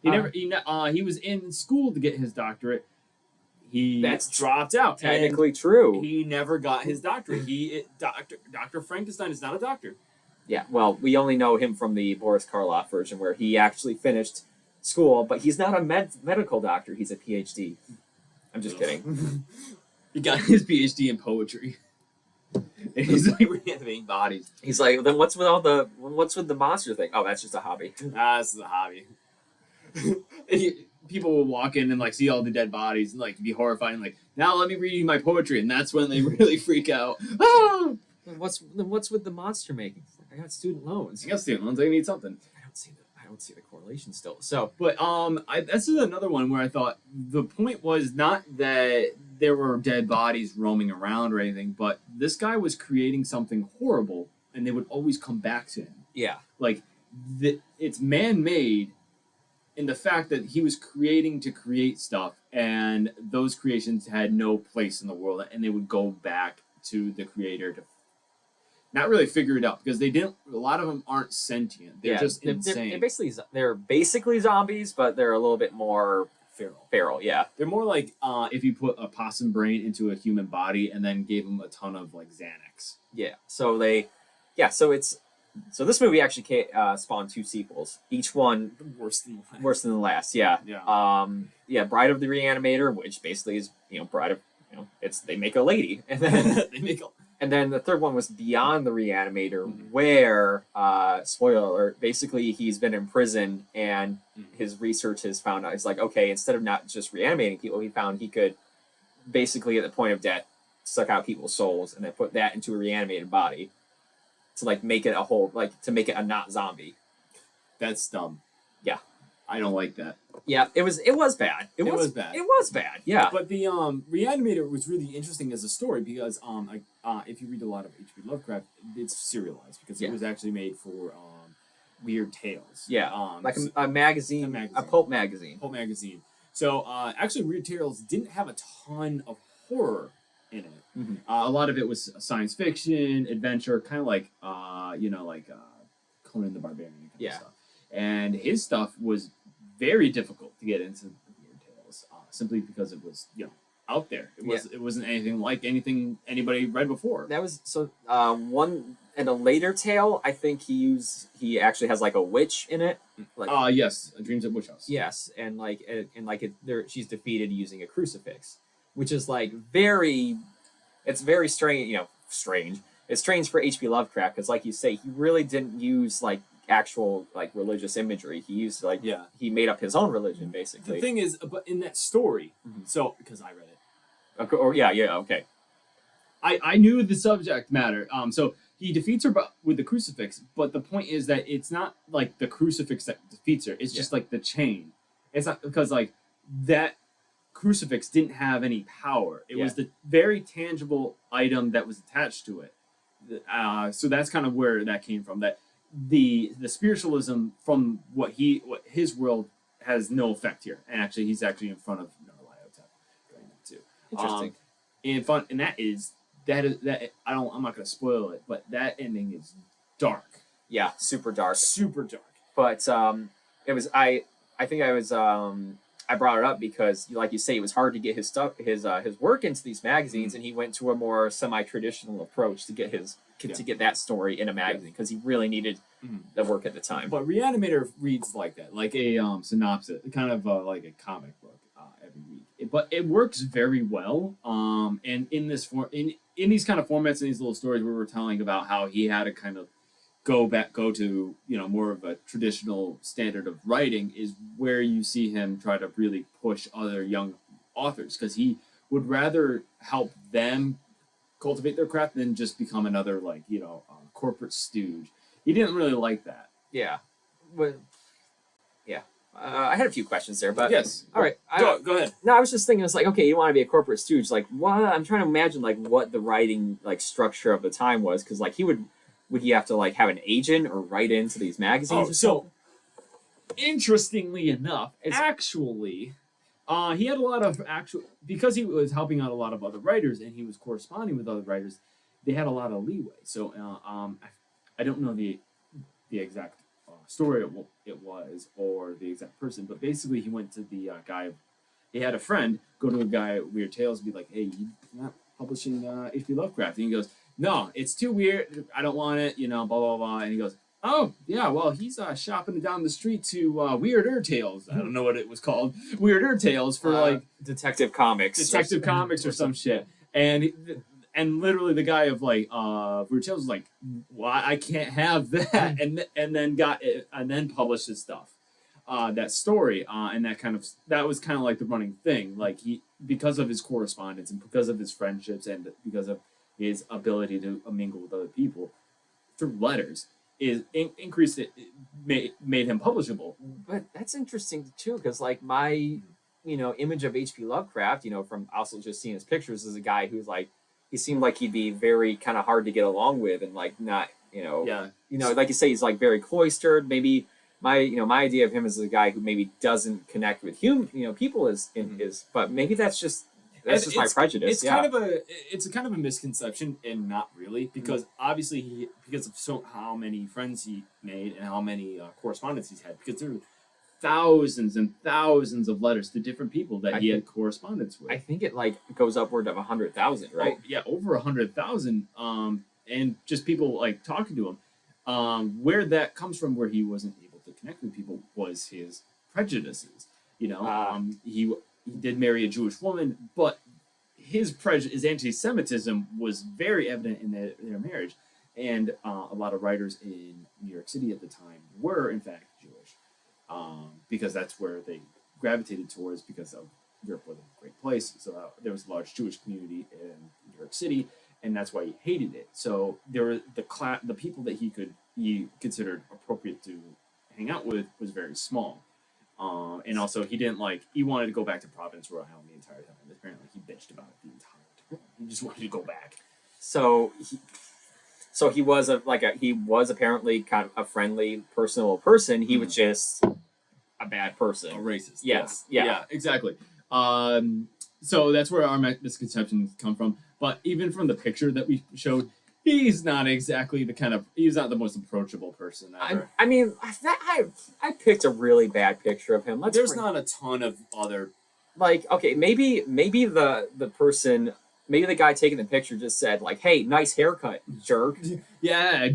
He was in school to get his doctorate. That's dropped out. Technically true. He never got his doctorate. Dr. Frankenstein is not a doctor. Yeah, well, we only know him from the Boris Karloff version where he actually finished school, but he's not a medical doctor. He's a PhD. I'm just kidding. He got his PhD in poetry. And he's like reanimating bodies. He's like, then what's with the monster thing? Oh, that's just a hobby. This is a hobby. People will walk in and like see all the dead bodies and like be horrified and like, now let me read you my poetry, and that's when they really freak out. Ah! What's with the monster making? I got student loans. I got student loans. I need something. I don't see the correlation still. So, But this is another one where I thought the point was not that there were dead bodies roaming around or anything, but this guy was creating something horrible, and they would always come back to him. yeah. Like, it's man-made in the fact that he was creating to create stuff, and those creations had no place in the world, and they would go back to the creator to not really figure it out, because they didn't. A lot of them aren't sentient. They're just insane. They're basically zombies, but they're a little bit more feral. Yeah. They're more like if you put a possum brain into a human body and then gave them a ton of like Xanax. Yeah. So this movie actually spawned 2 sequels. Each one Worse than worse than the last. Yeah. Yeah. Bride of the Reanimator, which basically is Bride of they make a lady, and then they make a. And then the third one was Beyond the Reanimator, where, spoiler alert, basically he's been in prison and his research has found out, it's like, okay, instead of not just reanimating people, he found he could basically at the point of death suck out people's souls and then put that into a reanimated body to like make it to make it a not zombie. That's dumb. Yeah. I don't like that. Yeah, it was bad. It was bad. It was bad. Yeah. But the Reanimator was really interesting as a story because if you read a lot of H.P. Lovecraft, it's serialized because it was actually made for Weird Tales. Yeah. Like a magazine, a pulp magazine. Pulp magazine. So actually, Weird Tales didn't have a ton of horror in it. Mm-hmm. A lot of it was science fiction, adventure, kind of like Conan the Barbarian kind of stuff. And his stuff was very difficult to get into Weird Tales, simply because it was out there. It wasn't anything like anything anybody read before. That was one in a later tale. I think he actually has like a witch in it. Like yes, Dreams at Witch House. Yes, she's defeated using a crucifix, which is like it's very strange. Strange. It's strange for H.P. Lovecraft because, like you say, he really didn't use like actual like religious imagery. He used he made up his own religion basically. The thing is, but in that story, so because I read it, okay. I knew the subject matter. So he defeats her with the crucifix, but the point is that it's not like the crucifix that defeats her. It's just like the chain. It's not because like that crucifix didn't have any power. It was the very tangible item that was attached to it. So that's kind of where that came from. That the spiritualism from what his world has no effect here, and actually he's actually in front of Nyarlathotep during that too. Interesting. And that is I'm not going to spoil it, but that ending is dark. Yeah, super dark. Super dark. But it was I think I brought it up because, like you say, it was hard to get his work into these magazines, and he went to a more semi-traditional approach to get to get that story in a magazine because he really needed the work at the time. But Reanimator reads like that, like a synopsis, kind of like a comic book every week. But it works very well. And in this in these kind of formats and these little stories where we're telling about how he had to kind of go to more of a traditional standard of writing is where you see him try to really push other young authors, because he would rather help them cultivate their craft than just become another corporate stooge. He didn't really like that. Yeah. Well, yeah. I had a few questions there, but yes. All right. Go ahead. No, I was just thinking, it's like, okay, you want to be a corporate stooge, like what? I'm trying to imagine like what the writing structure of the time was, because like would he have to like have an agent or write into these magazines? So interestingly enough, actually, he had a lot of because he was helping out a lot of other writers and he was corresponding with other writers. They had a lot of leeway. So I don't know the exact story it was or the exact person, but basically he went to the guy. He had a friend go to a guy at Weird Tales and be like, "Hey, you're not publishing H.P. Lovecraft?" And he goes, "No, it's too weird. I don't want it, blah, blah, blah." And he goes, "Oh, yeah, well, he's shopping down the street to Weirder Tales." I don't know what it was called. Weirder Tales for, Detective Comics. Detective Comics or some shit. And literally the guy of, Weird Tales was like, "Well, I can't have that." And then published his stuff. That story. And that was kind of like the running thing. Like, because of his correspondence and because of his friendships and because of his ability to mingle with other people through letters is increased it made him publishable. But that's interesting too, because like my image of H.P. Lovecraft, from also just seeing his pictures, is a guy who's like he seemed like he'd be very kind of hard to get along with, and like not like you say, he's like very cloistered. Maybe my idea of him is a guy who maybe doesn't connect with people is in his, but maybe that's just my prejudice. It's kind of a misconception, and not really, because obviously because of how many friends he made and how many correspondence he's had, because there were thousands and thousands of letters to different people that he had correspondence with. I think it like goes upward of 100,000, right? Oh, yeah, over 100,000. And just people like talking to him. Where that comes from, where he wasn't able to connect with people, was his prejudices. He did marry a Jewish woman, but his anti-Semitism was very evident in their marriage, and a lot of writers in New York City at the time were in fact Jewish, because that's where they gravitated towards, because of Europe was a great place, so there was a large Jewish community in New York City, and that's why he hated it. So there were the people that he considered appropriate to hang out with was very small. And also he wanted to go back to Providence, Rhode Island the entire time. Apparently he bitched about it the entire time. He just wanted to go back. So he was apparently kind of a friendly, personable person. He was just a bad person. A racist. Yes. Yeah, exactly. So that's where our misconceptions come from. But even from the picture that we showed, he's not exactly he's not the most approachable person ever. I picked a really bad picture of him. There's not a ton of other. Like, okay, maybe the person, maybe the guy taking the picture just said like, "Hey, nice haircut, jerk." Yeah,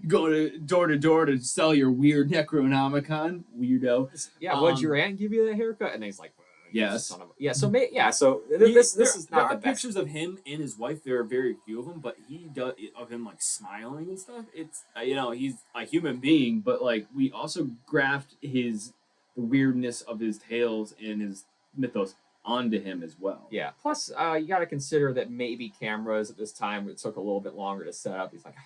go to door to sell your weird Necronomicon, weirdo. Yeah, would your aunt give you that haircut? And he's like, yes. So this is not the best. Pictures of him and his wife. There are very few of them, but he does of him like smiling and stuff. It's he's a human being, but like we also graphed the weirdness of his tales and his mythos onto him as well. Yeah. Plus, you got to consider that maybe cameras at this time it took a little bit longer to set up. He's like,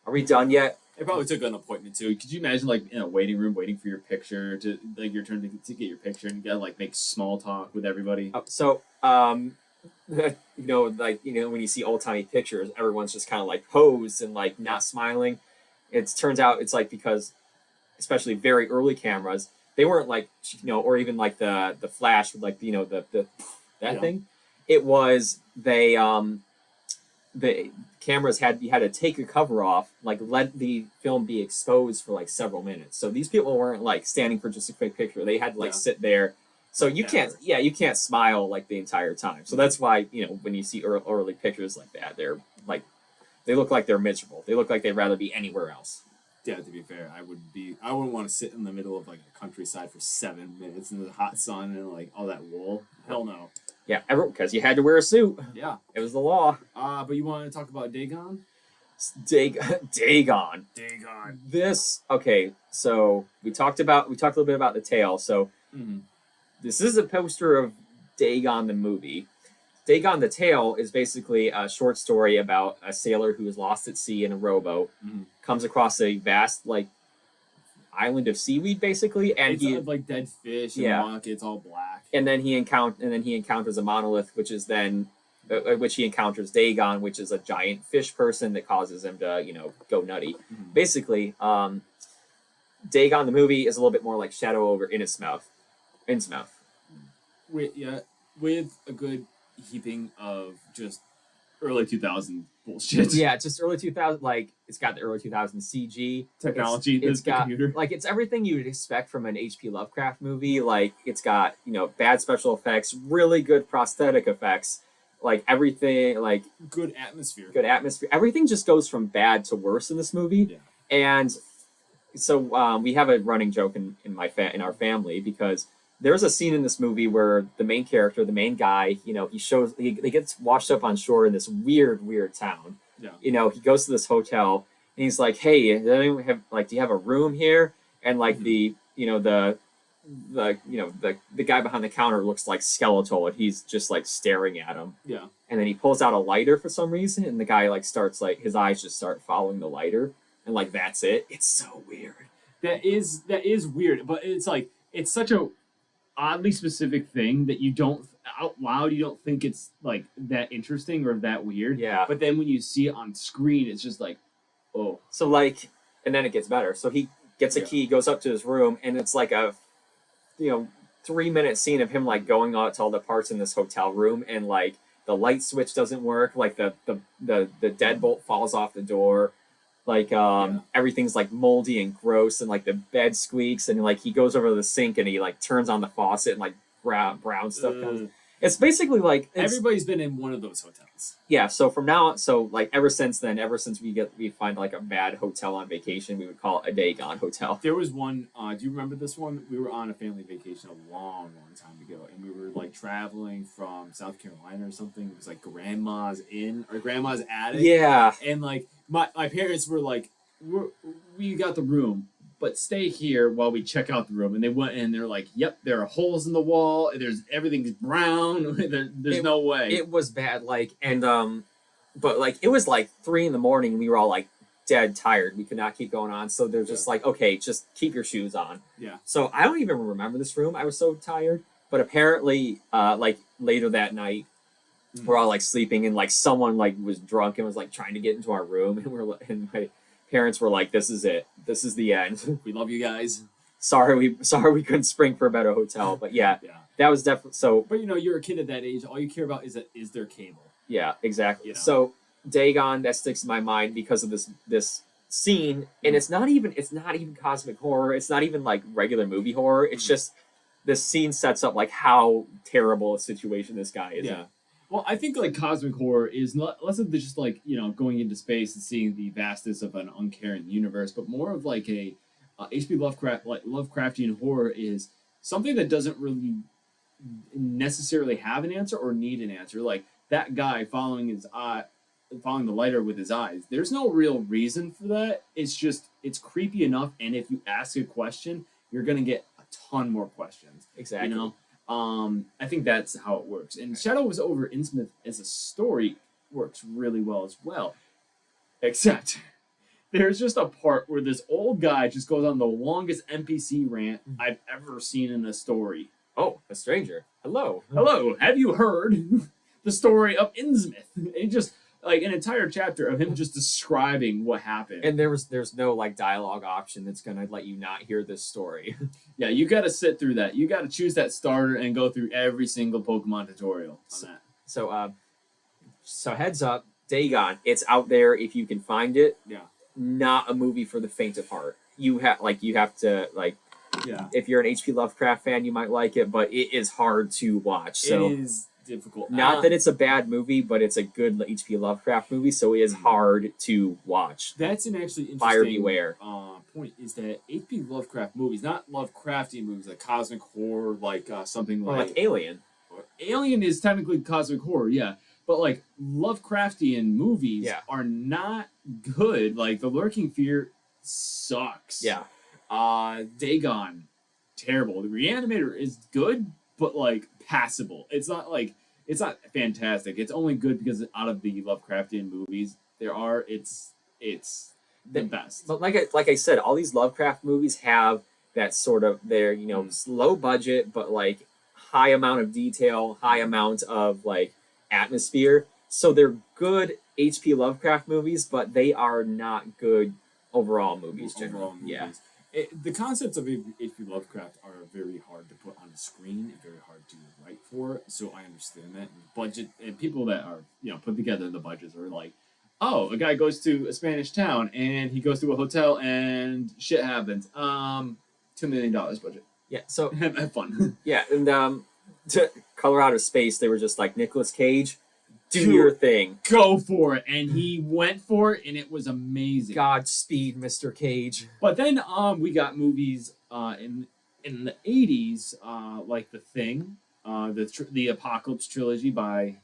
"Are we done yet?" It probably took an appointment too. Could you imagine like in a waiting room waiting for your picture to like your turn to get your picture, and you gotta like make small talk with everybody? When you see old timey pictures, everyone's just kind of like posed and like not smiling. It turns out it's like because, especially very early cameras, they weren't like or even like the flash with like thing. It was the cameras you had to take the cover off, like let the film be exposed for like several minutes. So these people weren't like standing for just a quick picture. They had to like sit there. So you can't smile like the entire time. So that's why when you see early pictures like that, they're like they look like they're miserable. They look like they'd rather be anywhere else. Yeah, to be fair, I wouldn't want to sit in the middle of like a countryside for 7 minutes in the hot sun and like all that wool. Hell no. Yeah, because you had to wear a suit. Yeah, it was the law. But you want to talk about Dagon? Dagon. So we talked a little bit about the tale. So this is a poster of Dagon the movie. Dagon the Tale is basically a short story about a sailor who is lost at sea in a rowboat, comes across a vast like island of seaweed, basically, and it's like dead fish and rock. It's all black. And then he encounters a monolith, which he encounters Dagon, which is a giant fish person that causes him to go nutty. Basically, Dagon the movie is a little bit more like Shadow over Innsmouth. With a good heaping of just early 2000 bullshit. Yeah, just early 2000. Like it's got the early 2000 CG technology. It's got computer. Like it's everything you would expect from an H.P. Lovecraft movie. Like it's got bad special effects, really good prosthetic effects, like everything, like good atmosphere. Everything just goes from bad to worse in this movie. Yeah. And so we have a running joke in our family because there's a scene in this movie where the main character, the main guy, he gets washed up on shore in this weird town. Yeah. He goes to this hotel and he's like, "Hey, do you have a room here?" And like the the guy behind the counter looks like skeletal, and he's just like staring at him. Yeah. And then he pulls out a lighter for some reason, and the guy like starts like his eyes just start following the lighter, and like that's it. It's so weird. That is weird, but it's like it's such a oddly specific thing that you don't out loud you don't think it's like that interesting or that weird. Yeah. But then when you see it on screen, it's just like, oh. So like, and then it gets better. So he gets a key, goes up to his room, and it's like a 3-minute scene of him like going out to all the parts in this hotel room, and like the light switch doesn't work, like the deadbolt falls off the door, like everything's like moldy and gross, and like the bed squeaks, and like he goes over to the sink and he like turns on the faucet, and like brown stuff comes. It's basically like everybody's been in one of those hotels. Yeah, so from now on, so like ever since we find like a bad hotel on vacation, we would call it a Dagon hotel. There was one. Do you remember this one? We were on a family vacation a long time ago, and we were like traveling from South Carolina or something. It was like grandma's inn or grandma's attic. Yeah, and like my parents were like, we got the room, but stay here while we check out the room. And they went in, they're like, yep, there are holes in the wall. Everything's brown. There's no way. It was bad. Like, and, but like, it was like 3 a.m. and we were all like dead tired. We could not keep going on. So they're just like, okay, just keep your shoes on. Yeah. So I don't even remember this room. I was so tired. But apparently, like later that night, we're all like sleeping, and like someone like was drunk and was like trying to get into our room. And my parents were like, this is it. This is the end. We love you guys. Sorry we couldn't spring for a better hotel. But yeah, that was definitely so. But you're a kid at that age. All you care about is their cable. Yeah, exactly. So Dagon, that sticks in my mind because of this scene, and it's not even cosmic horror. It's not even like regular movie horror. It's just this scene sets up like how terrible a situation this guy is in. Well, I think like cosmic horror is not less of just like going into space and seeing the vastness of an uncaring universe, but more of like a H.P. Lovecraft, like Lovecraftian horror is something that doesn't really necessarily have an answer or need an answer. Like that guy following the lighter with his eyes. There's no real reason for that. It's just it's creepy enough, and if you ask a question, you're gonna get a ton more questions. Exactly. I think that's how it works. And Shadows over Innsmouth as a story works really well as well. Except there's just a part where this old guy just goes on the longest NPC rant I've ever seen in a story. Oh, a stranger. Hello. Hello, have you heard the story of Innsmouth? And just like an entire chapter of him just describing what happened. And there's no like dialogue option that's gonna let you not hear this story. Yeah, you gotta sit through that. You gotta choose that starter and go through every single Pokemon tutorial on that. So heads up, Dagon, it's out there if you can find it. Yeah. Not a movie for the faint of heart. You have to if you're an H.P. Lovecraft fan, you might like it, but it is hard to watch. So it is difficult. Not that it's a bad movie, but it's a good H.P. Lovecraft movie, so it is hard to watch. That's an actually interesting Buyer beware. Point is that H.P. Lovecraft movies, not Lovecraftian movies like cosmic horror, like something like Alien. Alien is technically cosmic horror, yeah, but like Lovecraftian movies are not good. Like The Lurking Fear sucks. Yeah. Dagon, terrible. The Reanimator is good, but like passable. It's not fantastic. It's only good because out of the Lovecraftian movies it's the best. But like I said, all these Lovecraft movies have that sort of their low budget but like high amount of detail, high amount of like atmosphere. So they're good H.P. Lovecraft movies, but they are not good overall movies. Yeah. The concepts of H.P. Lovecraft are very hard to put on the screen and very hard to write for, so I understand that. And budget and people that are put together the budgets are like, oh, a guy goes to a Spanish town and he goes to a hotel and shit happens. $2 million budget. Yeah, so have fun. Yeah, and to color out of space, they were just like Nicolas Cage. Do your thing. Go for it. And he went for it, and it was amazing. Godspeed, Mr. Cage. But then we got movies in the 80s, like The Thing, the Apocalypse trilogy by...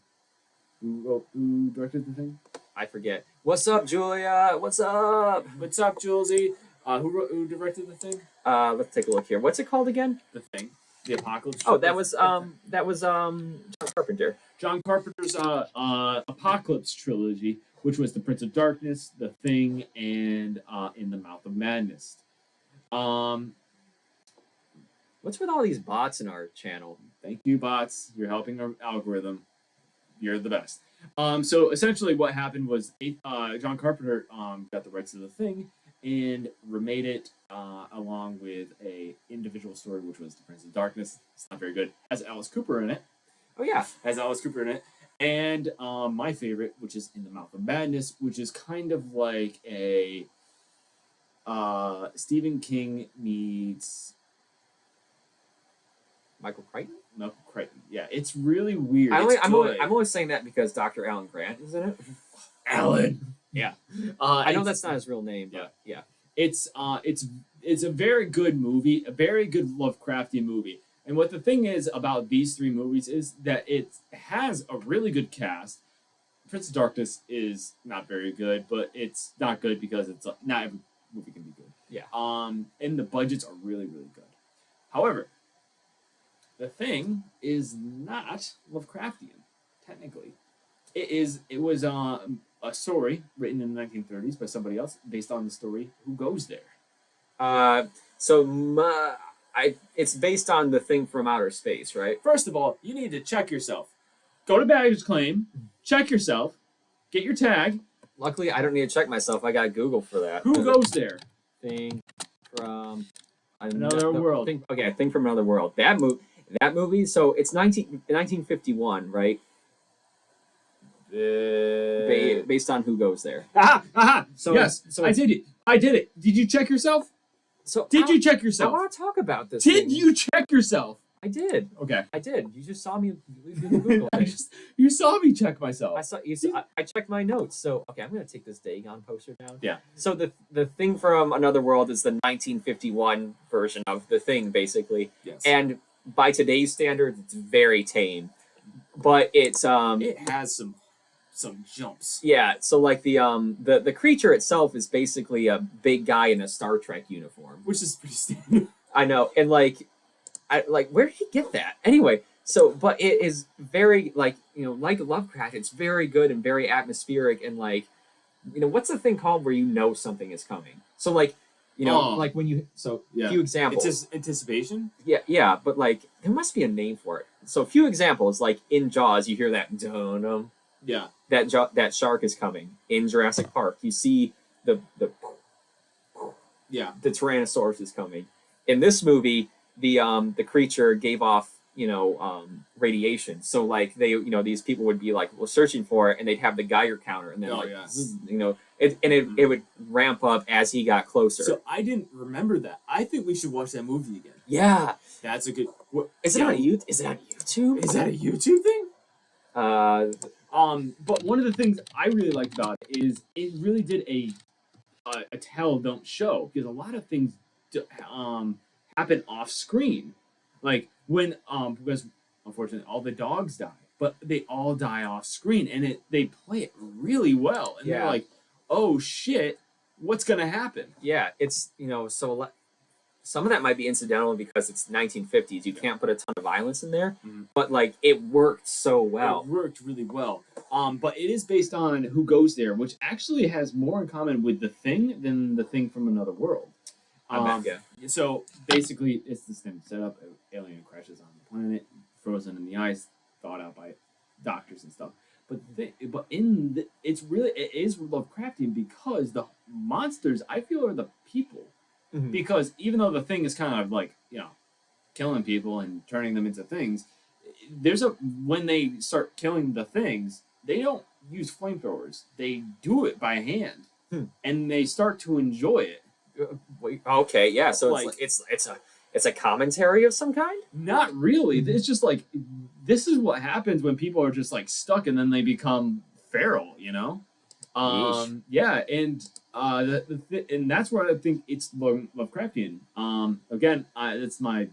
Who directed The Thing? I forget. What's up, Julia? What's up? What's up, Julesy? Who directed The Thing? Let's take a look here. What's it called again? The Thing. The Apocalypse. Oh, that was John Carpenter. John Carpenter's Apocalypse trilogy, which was The Prince of Darkness, The Thing, and In the Mouth of Madness. What's with all these bots in our channel? Thank you, bots. You're helping our algorithm. You're the best. So essentially, what happened was John Carpenter got the rights to The Thing and remade it along with a individual story, which was The Prince of Darkness. It's not very good. Has Alice Cooper in it. Oh yeah, Has Alice Cooper in it. And my favorite, which is In the Mouth of Madness, which is kind of like a Stephen King meets Michael Crichton. Michael Crichton. Yeah, it's really weird. I'm only saying that because Dr. Alan Grant is in it. Alan. Yeah. I know that's not his real name. But yeah. It's a very good movie, a very good Lovecraftian movie. And what the thing is about these three movies is that it has a really good cast. Prince of Darkness is not very good, but it's not good because it's not every movie can be good. Yeah. And the budgets are really, really good. However, The Thing is not Lovecraftian, technically. It was a story written in the 1930s by somebody else based on the story Who Goes There. It's based on The Thing from Outer Space, right? First of all, you need to check yourself. Go to baggage claim, check yourself, get your tag. Luckily, I don't need to check myself. I got Google for that. Who Goes There? Thing from Another World. Thing from Another World. That movie. So it's 1951, right? Based on Who Goes There. Aha! So yes, so I did it. I did it. Did you check yourself? So Did you check I yourself? want to talk about this. Did thing. you check yourself? I did. Okay. I did. You just saw me do the Google thing. You saw me check myself. I checked my notes. So okay, I'm gonna take this Dagon poster down. Yeah. So the Thing from Another World is the 1951 version of The Thing, basically. Yes. And by today's standards, it's very tame. But it's it has some jumps. yeah. So like the creature itself is basically a big guy in a Star Trek uniform. Which is pretty standard. I know, and where did he get that? Anyway, so but it is very like Lovecraft. It's very good and very atmospheric and what's the thing called where something is coming? So like when you Yeah. few examples. It's just anticipation. Yeah, but there must be a name for it. So a few examples like in Jaws, you hear that dun Yeah. that shark is coming. In Jurassic Park, you see the Yeah. Tyrannosaurus is coming. In this movie, the creature gave off radiation. So these people would be searching for it, and they'd have the Geiger counter, and then it would ramp up as he got closer. So I didn't remember that. I think we should watch that movie again. Yeah, That's a good. is it on YouTube? Is that a YouTube thing? But one of the things I really liked about it is it really did a tell don't show, because a lot of things happen off screen, like when because unfortunately all the dogs die, but they all die off screen, and they play it really well, and they're like, oh shit, what's gonna happen? Yeah, it's some of that might be incidental because it's 1950s. You can't put a ton of violence in there, but it worked so well. It worked really well. But it is based on Who Goes There, which actually has more in common with The Thing than The Thing from Another World. So basically, it's the same setup. An alien crashes on the planet, frozen in the ice, thought out by doctors and stuff. But it is Lovecraftian because the monsters, I feel, are the people. Mhm. Because even though The Thing is kind of killing people and turning them into things, when they start killing the things, they don't use flamethrowers. They do it by hand, and they start to enjoy it. Okay, yeah. So it's a commentary of some kind. Not really. It's just this is what happens when people are just stuck, and then they become feral. Yeesh. Yeah, and and that's where I think it's Lovecraftian. Again, it's my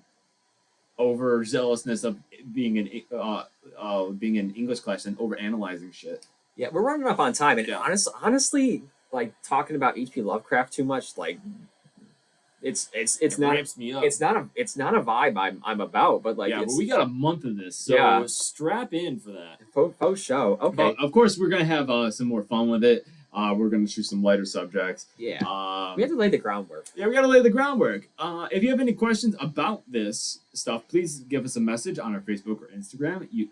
overzealousness of being in English class and over analyzing shit. Yeah, we're running up on time, and Yeah. honestly, talking about H.P. Lovecraft too much, It's it not ramps me up. it's not a vibe I'm about, but like yeah, it's but we got a month of this, so Yeah. strap in for that. post show. Okay. But of course, we're gonna have some more fun with it. We're gonna choose some lighter subjects. Yeah. We have to lay the groundwork. Yeah, we gotta lay the groundwork. If you have any questions about this stuff, please give us a message on our Facebook or Instagram. You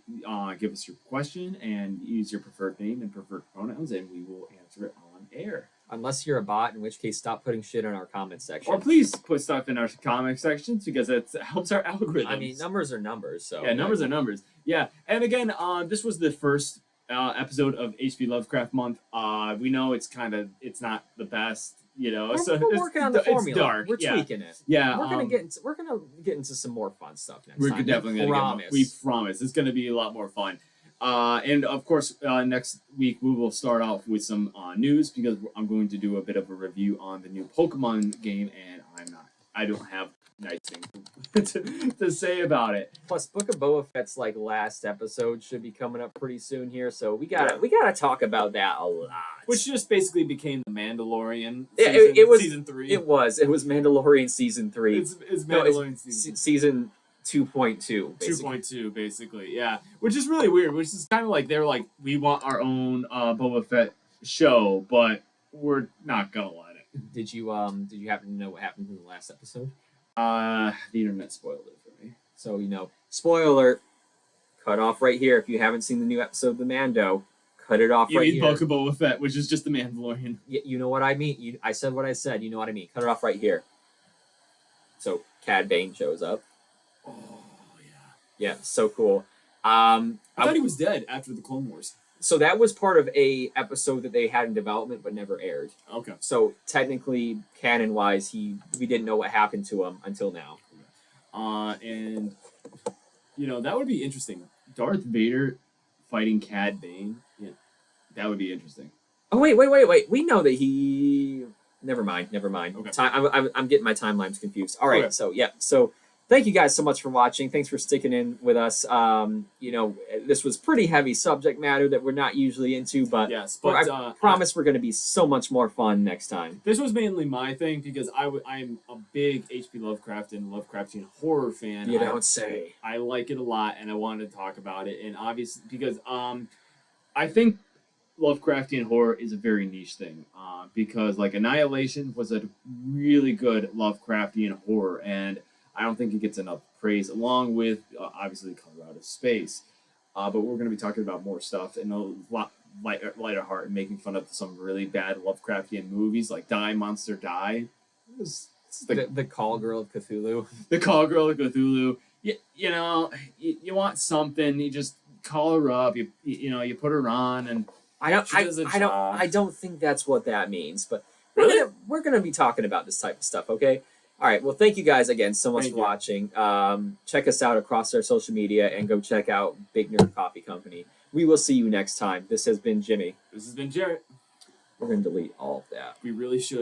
give us your question and use your preferred name and preferred pronouns, and we will answer it on air. Unless you're a bot, in which case stop putting shit in our comment section. Or please put stuff in our comment sections because it helps our algorithm. I mean, numbers are numbers, so yeah, numbers are numbers. Yeah, and again, this was the first episode of H.P. Lovecraft month. We know it's not the best, We're working on the formula. It's dark. We're tweaking it. Yeah, We're gonna get into some more fun stuff next we're time. definitely We gonna promise. we promise it's gonna be a lot more fun. And of course, next week we will start off with some news because I'm going to do a bit of a review on the new Pokemon game, and I don't have nice things to say about it. Plus, Book of Boba Fett's last episode should be coming up pretty soon here, so we gotta talk about that a lot. Which just basically became the Mandalorian. It was season 3. It was Mandalorian season 3. It's Mandalorian season 2.2. 2.2 basically, yeah. Which is really weird. Which is kind of like they're like, we want our own Boba Fett show, but we're not gonna let it. Did you happen to know what happened in the last episode? The internet spoiled it for me. So spoiler alert. Cut off right here if you haven't seen the new episode of the Mando. Cut it off You right mean here. Book of Boba Fett, which is just the Mandalorian. You know what I mean. I said what I said. You know what I mean. Cut it off right here. So Cad Bane shows up. Oh yeah. Yeah, so cool. I thought he was dead after the Clone Wars. So that was part of a episode that they had in development but never aired. Okay. So technically, canon-wise, we didn't know what happened to him until now. And that would be interesting. Darth Vader fighting Cad Bane. Yeah, that would be interesting. Oh wait! We know that he. Never mind. Okay. I'm getting my timelines confused. All right. Okay. So thank you guys so much for watching. Thanks for sticking in with us. This was pretty heavy subject matter that we're not usually into, but yes, but I promise we're going to be so much more fun next time. This was mainly my thing because I'm a big H.P. Lovecraft and Lovecraftian horror fan. You don't say. I like it a lot, and I wanted to talk about it. And obviously, because I think Lovecraftian horror is a very niche thing. Because Annihilation was a really good Lovecraftian horror, and I don't think it gets enough praise, along with obviously Colorado Space. But we're going to be talking about more stuff in a lot lighter heart and making fun of some really bad Lovecraftian movies like Die Monster Die. It's The Call Girl of Cthulhu. The Call Girl of Cthulhu. You want something, you just call her up. You put her on, and I don't think that's what that means. But we're gonna be talking about this type of stuff. Okay. All right. Well, thank you guys again so much for watching. Check us out across our social media and go check out Big Nerd Coffee Company. We will see you next time. This has been Jimmy. This has been Jarrett. We're going to delete all of that. We really should.